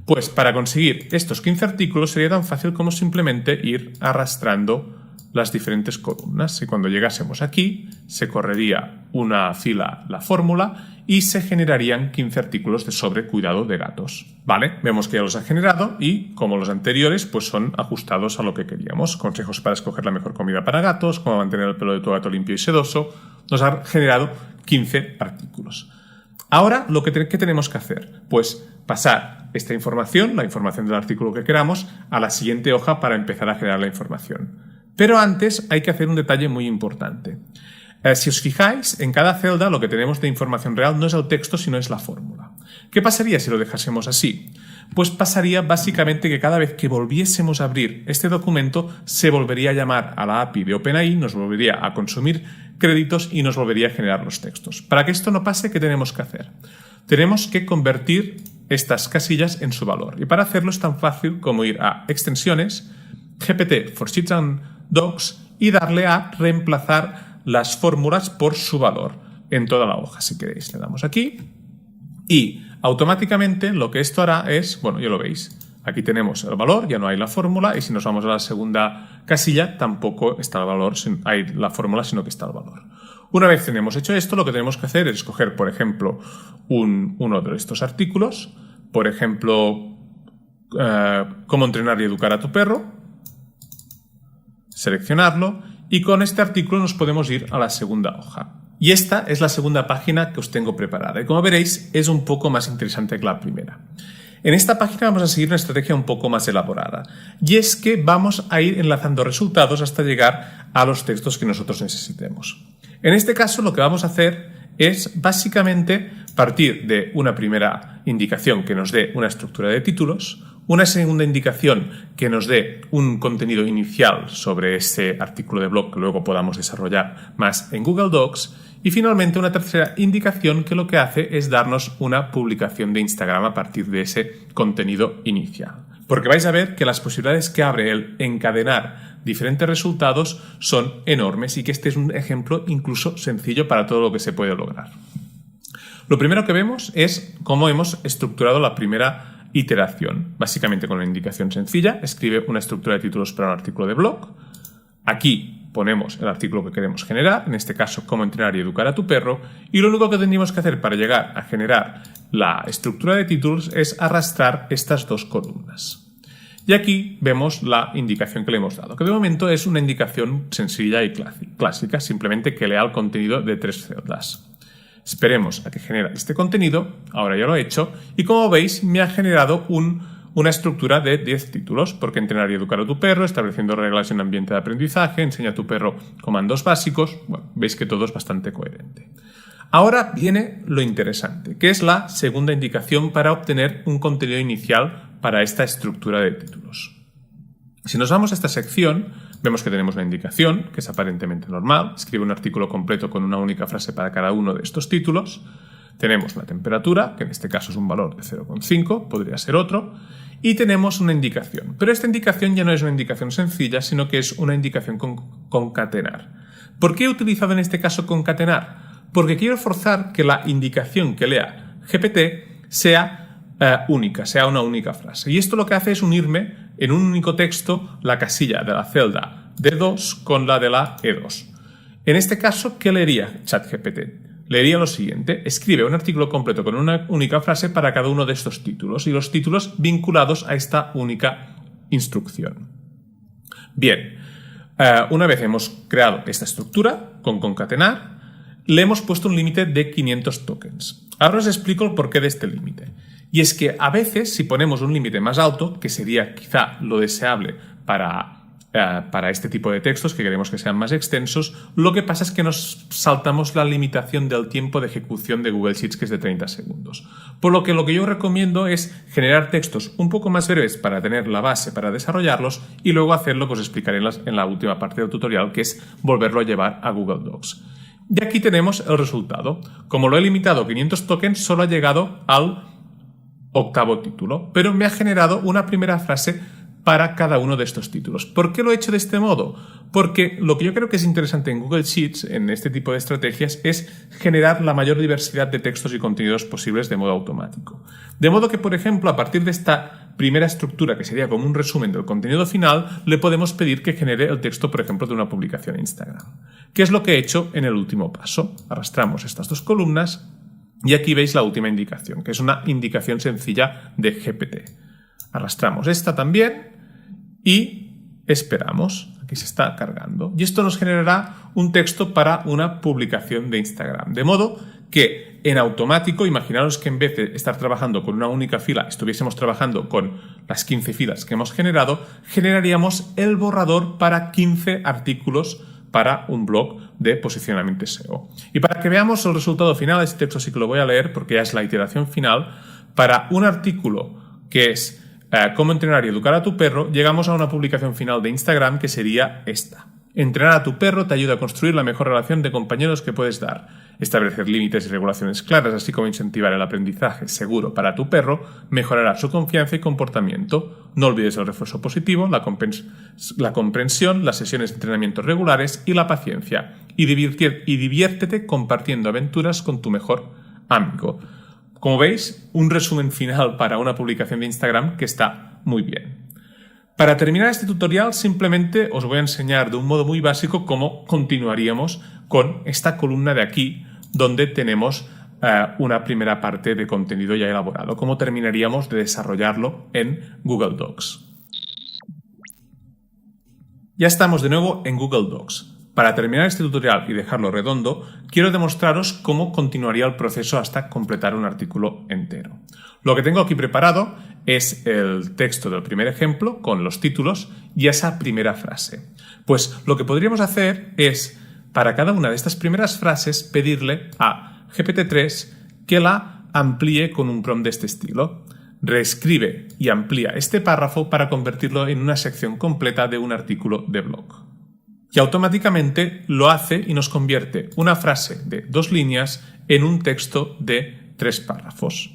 Pues para conseguir estos 15 artículos sería tan fácil como simplemente ir arrastrando las diferentes columnas. Y cuando llegásemos aquí, se correría una fila la fórmula y se generarían 15 artículos sobre cuidado de gatos. ¿Vale? Vemos que ya los ha generado y, como los anteriores, pues son ajustados a lo que queríamos. Consejos para escoger la mejor comida para gatos, cómo mantener el pelo de tu gato limpio y sedoso. Nos ha generado 15 artículos. Ahora, ¿qué tenemos que hacer? Pues pasar esta información, la información del artículo que queramos, a la siguiente hoja para empezar a generar la información. Pero antes hay que hacer un detalle muy importante. Si os fijáis, en cada celda lo que tenemos de información real no es el texto, sino es la fórmula. ¿Qué pasaría si lo dejásemos así? Pues pasaría básicamente que cada vez que volviésemos a abrir este documento se volvería a llamar a la API de OpenAI, nos volvería a consumir créditos y nos volvería a generar los textos. Para que esto no pase, ¿qué tenemos que hacer? Tenemos que convertir estas casillas en su valor. Y para hacerlo es tan fácil como ir a extensiones, GPT for Sheets and Docs y darle a reemplazar las fórmulas por su valor en toda la hoja. Si queréis, le damos aquí y automáticamente lo que esto hará es, bueno, ya lo veis, aquí tenemos el valor, ya no hay la fórmula y si nos vamos a la segunda casilla tampoco está el valor, hay la fórmula, sino que está el valor. Una vez tenemos hecho esto, lo que tenemos que hacer es escoger, por ejemplo, uno de estos artículos, por ejemplo, cómo entrenar y educar a tu perro, seleccionarlo y con este artículo nos podemos ir a la segunda hoja. Y esta es la segunda página que os tengo preparada y como veréis es un poco más interesante que la primera. En esta página vamos a seguir una estrategia un poco más elaborada y es que vamos a ir enlazando resultados hasta llegar a los textos que nosotros necesitemos. En este caso lo que vamos a hacer es básicamente partir de una primera indicación que nos dé una estructura de títulos, una segunda indicación que nos dé un contenido inicial sobre ese artículo de blog que luego podamos desarrollar más en Google Docs y finalmente una tercera indicación que lo que hace es darnos una publicación de Instagram a partir de ese contenido inicial. Porque vais a ver que las posibilidades que abre el encadenar diferentes resultados son enormes y que este es un ejemplo incluso sencillo para todo lo que se puede lograr. Lo primero que vemos es cómo hemos estructurado la primera iteración, básicamente con una indicación sencilla, escribe una estructura de títulos para un artículo de blog. Aquí ponemos el artículo que queremos generar, en este caso, cómo entrenar y educar a tu perro, y lo único que tendríamos que hacer para llegar a generar la estructura de títulos es arrastrar estas dos columnas. Y aquí vemos la indicación que le hemos dado, que de momento es una indicación sencilla y clásica, simplemente que lea el contenido de 3 celdas. Esperemos a que genere este contenido, ahora ya lo he hecho, y como veis me ha generado una estructura de 10 títulos, porque entrenar y educar a tu perro, estableciendo reglas en un ambiente de aprendizaje, enseña a tu perro comandos básicos, bueno, veis que todo es bastante coherente. Ahora viene lo interesante, que es la segunda indicación para obtener un contenido inicial para esta estructura de títulos. Si nos vamos a esta sección, vemos que tenemos una indicación, que es aparentemente normal. Escribe un artículo completo con una única frase para cada uno de estos títulos. Tenemos la temperatura, que en este caso es un valor de 0,5, podría ser otro. Y tenemos una indicación. Pero esta indicación ya no es una indicación sencilla, sino que es una indicación con concatenar. ¿Por qué he utilizado en este caso concatenar? Porque quiero forzar que la indicación que lea GPT sea única, sea una única frase. Y esto lo que hace es unirme en un único texto la casilla de la celda D2 con la de la E2. En este caso, ¿qué leería ChatGPT? Leería lo siguiente: escribe un artículo completo con una única frase para cada uno de estos títulos y los títulos vinculados a esta única instrucción. Bien, una vez hemos creado esta estructura con concatenar, le hemos puesto un límite de 500 tokens. Ahora os explico el porqué de este límite. Y es que a veces, si ponemos un límite más alto, que sería quizá lo deseable para este tipo de textos que queremos que sean más extensos, lo que pasa es que nos saltamos la limitación del tiempo de ejecución de Google Sheets, que es de 30 segundos. Por lo que yo recomiendo es generar textos un poco más breves para tener la base para desarrollarlos y luego hacerlo, pues explicaré en la última parte del tutorial, que es volverlo a llevar a Google Docs. Y aquí tenemos el resultado. Como lo he limitado a 500 tokens, solo ha llegado al 8º título, pero me ha generado una primera frase para cada uno de estos títulos. ¿Por qué lo he hecho de este modo? Porque lo que yo creo que es interesante en Google Sheets, en este tipo de estrategias, es generar la mayor diversidad de textos y contenidos posibles de modo automático. De modo que, por ejemplo, a partir de esta primera estructura, que sería como un resumen del contenido final, le podemos pedir que genere el texto, por ejemplo, de una publicación en Instagram. ¿Qué es lo que he hecho en el último paso? Arrastramos estas dos columnas y aquí veis la última indicación, que es una indicación sencilla de GPT. Arrastramos esta también y esperamos. Aquí se está cargando. Y esto nos generará un texto para una publicación de Instagram. De modo que en automático, imaginaros que en vez de estar trabajando con una única fila, estuviésemos trabajando con las 15 filas que hemos generado, generaríamos el borrador para 15 artículos para un blog de posicionamiento SEO. Y para que veamos el resultado final, este texto sí que lo voy a leer porque ya es la iteración final. Para un artículo que es cómo entrenar y educar a tu perro, llegamos a una publicación final de Instagram que sería esta. Entrenar a tu perro te ayuda a construir la mejor relación de compañeros que puedes dar. Establecer límites y regulaciones claras, así como incentivar el aprendizaje seguro para tu perro, mejorará su confianza y comportamiento. No olvides el refuerzo positivo, la comprensión, las sesiones de entrenamiento regulares y la paciencia. Y diviértete compartiendo aventuras con tu mejor amigo. Como veis, un resumen final para una publicación de Instagram que está muy bien. Para terminar este tutorial, simplemente os voy a enseñar de un modo muy básico cómo continuaríamos con esta columna de aquí, donde tenemos una primera parte de contenido ya elaborado. Cómo terminaríamos de desarrollarlo en Google Docs. Ya estamos de nuevo en Google Docs. Para terminar este tutorial y dejarlo redondo, quiero demostraros cómo continuaría el proceso hasta completar un artículo entero. Lo que tengo aquí preparado es el texto del primer ejemplo con los títulos y esa primera frase. Pues lo que podríamos hacer es, para cada una de estas primeras frases, pedirle a GPT-3 que la amplíe con un prompt de este estilo. Reescribe y amplía este párrafo para convertirlo en una sección completa de un artículo de blog. Y automáticamente lo hace y nos convierte una frase de 2 líneas en un texto de 3 párrafos.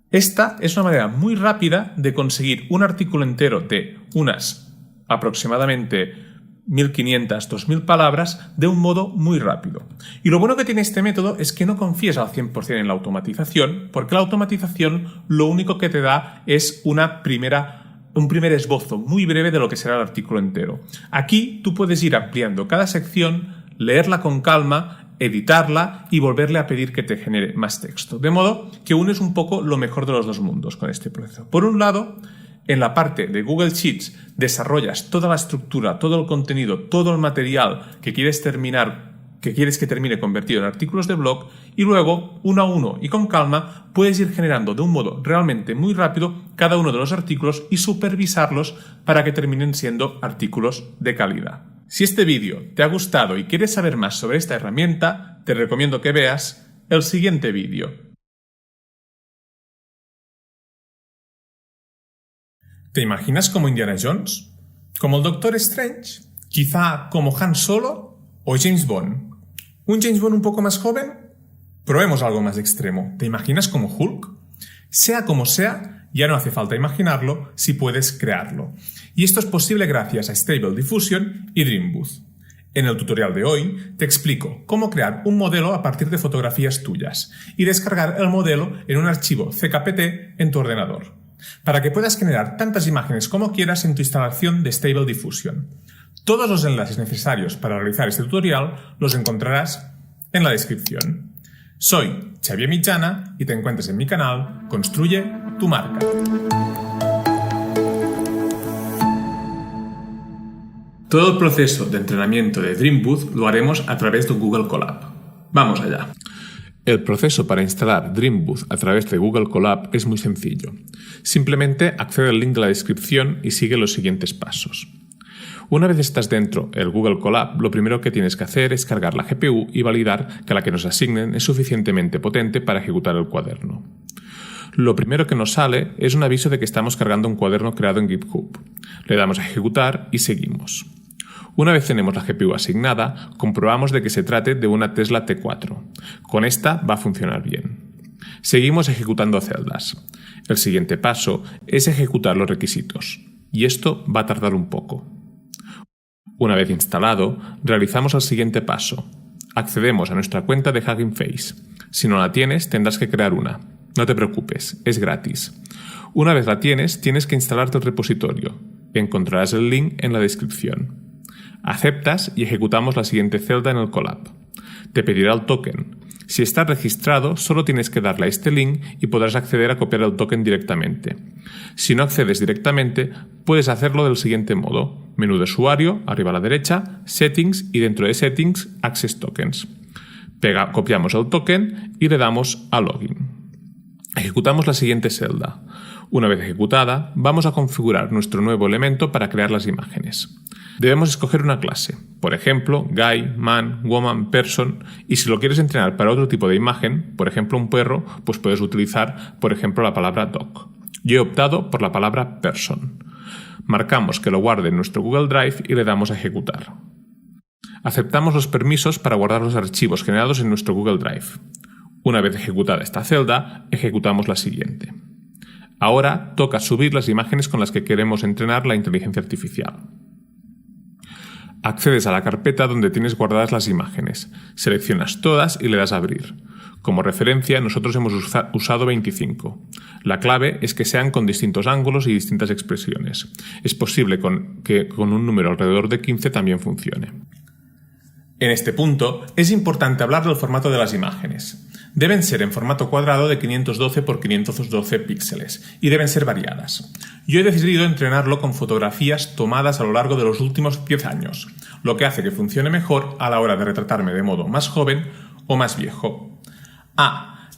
Esta es una manera muy rápida de conseguir un artículo entero de unas aproximadamente 1.500-2.000 palabras de un modo muy rápido. Y lo bueno que tiene este método es que no confíes al 100% en la automatización, porque la automatización lo único que te da es un primer esbozo muy breve de lo que será el artículo entero. Aquí tú puedes ir ampliando cada sección, leerla con calma, editarla y volverle a pedir que te genere más texto. De modo que unes un poco lo mejor de los dos mundos con este proceso. Por un lado, en la parte de Google Sheets desarrollas toda la estructura, todo el contenido, todo el material que quieres que termine convertido en artículos de blog, y luego, uno a uno y con calma, puedes ir generando de un modo realmente muy rápido cada uno de los artículos y supervisarlos para que terminen siendo artículos de calidad. Si este vídeo te ha gustado y quieres saber más sobre esta herramienta, te recomiendo que veas el siguiente vídeo. ¿Te imaginas como Indiana Jones? ¿Como el Doctor Strange? ¿Quizá como Han Solo o James Bond? ¿Un James Bond un poco más joven? Probemos algo más extremo. ¿Te imaginas como Hulk? Sea como sea, ya no hace falta imaginarlo si puedes crearlo. Y esto es posible gracias a Stable Diffusion y Dreambooth. En el tutorial de hoy te explico cómo crear un modelo a partir de fotografías tuyas y descargar el modelo en un archivo CKPT en tu ordenador, para que puedas generar tantas imágenes como quieras en tu instalación de Stable Diffusion. Todos los enlaces necesarios para realizar este tutorial los encontrarás en la descripción. Soy Xavier Mitjana y te encuentras en mi canal Construye tu marca. Todo el proceso de entrenamiento de Dreambooth lo haremos a través de Google Colab. Vamos allá. El proceso para instalar Dreambooth a través de Google Colab es muy sencillo. Simplemente accede al link de la descripción y sigue los siguientes pasos. Una vez estás dentro del Google Colab, lo primero que tienes que hacer es cargar la GPU y validar que la que nos asignen es suficientemente potente para ejecutar el cuaderno. Lo primero que nos sale es un aviso de que estamos cargando un cuaderno creado en GitHub. Le damos a ejecutar y seguimos. Una vez tenemos la GPU asignada, comprobamos de que se trate de una Tesla T4. Con esta va a funcionar bien. Seguimos ejecutando celdas. El siguiente paso es ejecutar los requisitos, y esto va a tardar un poco. Una vez instalado, realizamos el siguiente paso. Accedemos a nuestra cuenta de Hugging Face. Si no la tienes, tendrás que crear una. No te preocupes, es gratis. Una vez la tienes, tienes que instalarte el repositorio. Encontrarás el link en la descripción. Aceptas y ejecutamos la siguiente celda en el Colab. Te pedirá el token. Si estás registrado, solo tienes que darle a este link y podrás acceder a copiar el token directamente. Si no accedes directamente, puedes hacerlo del siguiente modo. Menú de usuario, arriba a la derecha, Settings y dentro de Settings, Access Tokens. Copiamos el token y le damos a Login. Ejecutamos la siguiente celda. Una vez ejecutada, vamos a configurar nuestro nuevo elemento para crear las imágenes. Debemos escoger una clase, por ejemplo, guy, man, woman, person, y si lo quieres entrenar para otro tipo de imagen, por ejemplo un perro, pues puedes utilizar, por ejemplo, la palabra dog. Yo he optado por la palabra person. Marcamos que lo guarde en nuestro Google Drive y le damos a ejecutar. Aceptamos los permisos para guardar los archivos generados en nuestro Google Drive. Una vez ejecutada esta celda, ejecutamos la siguiente. Ahora toca subir las imágenes con las que queremos entrenar la inteligencia artificial. Accedes a la carpeta donde tienes guardadas las imágenes, seleccionas todas y le das a abrir. Como referencia, nosotros hemos usado 25. La clave es que sean con distintos ángulos y distintas expresiones. Es posible que con un número alrededor de 15 también funcione. En este punto, es importante hablar del formato de las imágenes. Deben ser en formato cuadrado de 512 x 512 píxeles y deben ser variadas. Yo he decidido entrenarlo con fotografías tomadas a lo largo de los últimos 10 años, lo que hace que funcione mejor a la hora de retratarme de modo más joven o más viejo.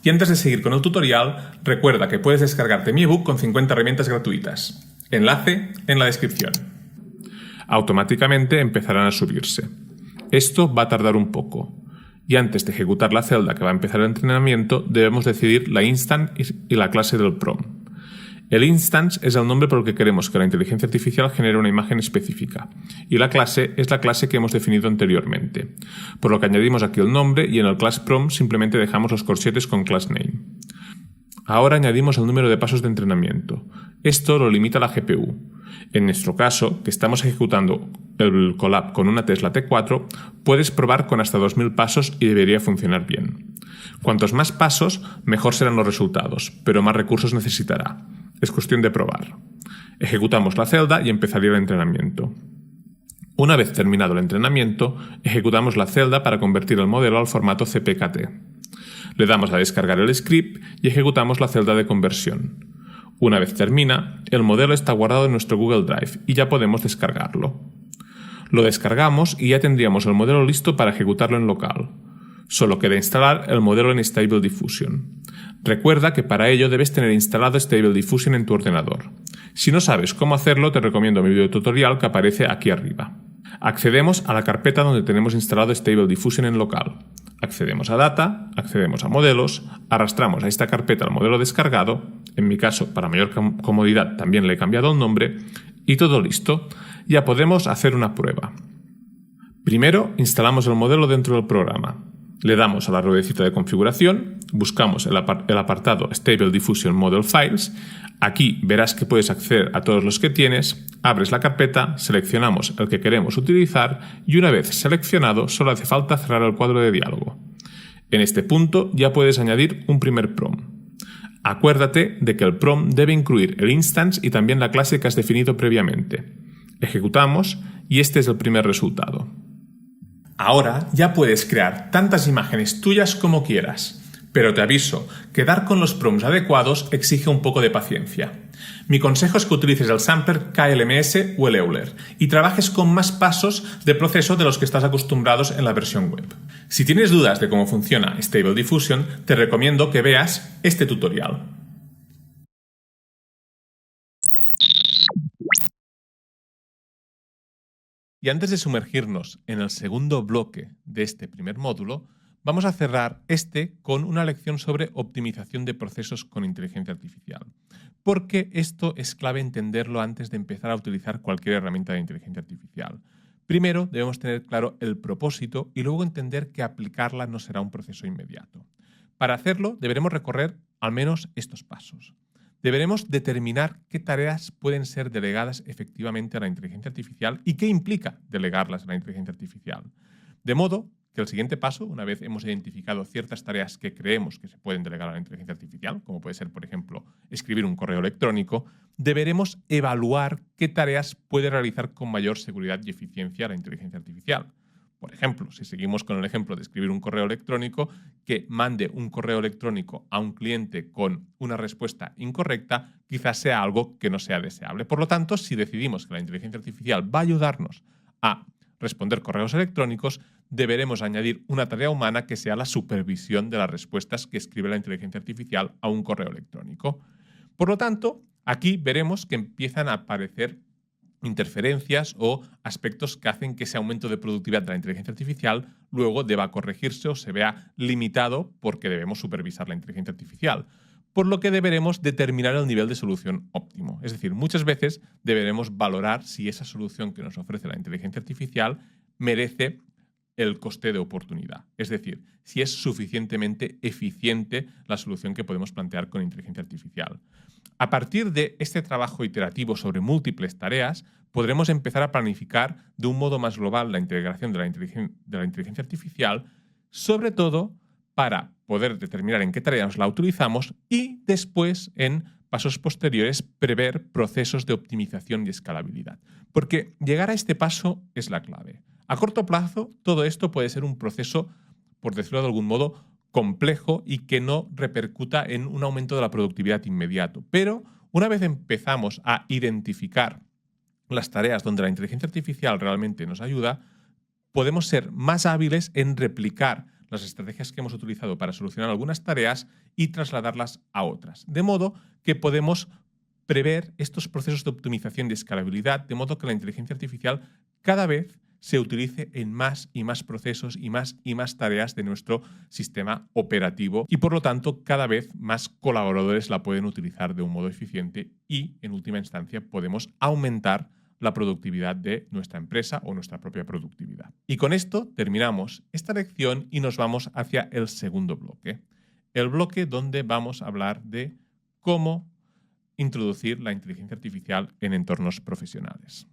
Y antes de seguir con el tutorial, recuerda que puedes descargarte mi ebook con 50 herramientas gratuitas. Enlace en la descripción. Automáticamente empezarán a subirse. Esto va a tardar un poco. Y antes de ejecutar la celda que va a empezar el entrenamiento, debemos decidir la instance y la clase del prompt. El instance es el nombre por el que queremos que la inteligencia artificial genere una imagen específica, y la clase es la clase que hemos definido anteriormente, por lo que añadimos aquí el nombre y en el class prompt simplemente dejamos los corchetes con class name. Ahora añadimos el número de pasos de entrenamiento. Esto lo limita la GPU. En nuestro caso, que estamos ejecutando el Colab con una Tesla T4, puedes probar con hasta 2000 pasos y debería funcionar bien. Cuantos más pasos, mejor serán los resultados, pero más recursos necesitará. Es cuestión de probar. Ejecutamos la celda y empezaría el entrenamiento. Una vez terminado el entrenamiento, ejecutamos la celda para convertir el modelo al formato CPKT. Le damos a descargar el script y ejecutamos la celda de conversión. Una vez termina, el modelo está guardado en nuestro Google Drive y ya podemos descargarlo. Lo descargamos y ya tendríamos el modelo listo para ejecutarlo en local. Solo queda instalar el modelo en Stable Diffusion. Recuerda que para ello debes tener instalado Stable Diffusion en tu ordenador. Si no sabes cómo hacerlo, te recomiendo mi video tutorial que aparece aquí arriba. Accedemos a la carpeta donde tenemos instalado Stable Diffusion en local. Accedemos a Data, accedemos a Modelos, arrastramos a esta carpeta el modelo descargado, en mi caso, para mayor comodidad, también le he cambiado el nombre, y todo listo. Ya podemos hacer una prueba. Primero, instalamos el modelo dentro del programa. Le damos a la ruedecita de configuración, buscamos el apartado Stable Diffusion Model Files. Aquí verás que puedes acceder a todos los que tienes, abres la carpeta, seleccionamos el que queremos utilizar y una vez seleccionado solo hace falta cerrar el cuadro de diálogo. En este punto ya puedes añadir un primer prompt. Acuérdate de que el prompt debe incluir el instance y también la clase que has definido previamente. Ejecutamos y este es el primer resultado. Ahora ya puedes crear tantas imágenes tuyas como quieras, pero te aviso que dar con los prompts adecuados exige un poco de paciencia. Mi consejo es que utilices el sampler KLMS o el Euler y trabajes con más pasos de proceso de los que estás acostumbrados en la versión web. Si tienes dudas de cómo funciona Stable Diffusion, te recomiendo que veas este tutorial. Y antes de sumergirnos en el segundo bloque de este primer módulo, vamos a cerrar con una lección sobre optimización de procesos con inteligencia artificial. Porque esto es clave entenderlo antes de empezar a utilizar cualquier herramienta de inteligencia artificial. Primero debemos tener claro el propósito y luego entender que aplicarla no será un proceso inmediato. Para hacerlo deberemos recorrer al menos estos pasos. Deberemos determinar qué tareas pueden ser delegadas efectivamente a la inteligencia artificial y qué implica delegarlas a la inteligencia artificial. De modo que el siguiente paso, una vez hemos identificado ciertas tareas que creemos que se pueden delegar a la inteligencia artificial, como puede ser, por ejemplo, escribir un correo electrónico, deberemos evaluar qué tareas puede realizar con mayor seguridad y eficiencia la inteligencia artificial. Por ejemplo, si seguimos con el ejemplo de escribir un correo electrónico, que mande un correo electrónico a un cliente con una respuesta incorrecta, quizás sea algo que no sea deseable. Por lo tanto, si decidimos que la inteligencia artificial va a ayudarnos a responder correos electrónicos, deberemos añadir una tarea humana que sea la supervisión de las respuestas que escribe la inteligencia artificial a un correo electrónico. Por lo tanto, aquí veremos que empiezan a aparecer interferencias o aspectos que hacen que ese aumento de productividad de la inteligencia artificial luego deba corregirse o se vea limitado porque debemos supervisar la inteligencia artificial. Por lo que deberemos determinar el nivel de solución óptimo. Es decir, muchas veces deberemos valorar si esa solución que nos ofrece la inteligencia artificial merece el coste de oportunidad. Es decir, si es suficientemente eficiente la solución que podemos plantear con inteligencia artificial. A partir de este trabajo iterativo sobre múltiples tareas, podremos empezar a planificar de un modo más global la integración de la inteligencia artificial, sobre todo para poder determinar en qué tareas la utilizamos y después, en pasos posteriores, prever procesos de optimización y escalabilidad. Porque llegar a este paso es la clave. A corto plazo, todo esto puede ser un proceso, por decirlo de algún modo, complejo y que no repercuta en un aumento de la productividad inmediato. Pero una vez empezamos a identificar las tareas donde la inteligencia artificial realmente nos ayuda, podemos ser más hábiles en replicar las estrategias que hemos utilizado para solucionar algunas tareas y trasladarlas a otras. De modo que podemos prever estos procesos de optimización y escalabilidad, de modo que la inteligencia artificial cada vez se utilice en más y más procesos y más tareas de nuestro sistema operativo y, por lo tanto, cada vez más colaboradores la pueden utilizar de un modo eficiente y, en última instancia, podemos aumentar la productividad de nuestra empresa o nuestra propia productividad. Y con esto terminamos esta lección y nos vamos hacia el segundo bloque. El bloque donde vamos a hablar de cómo introducir la inteligencia artificial en entornos profesionales.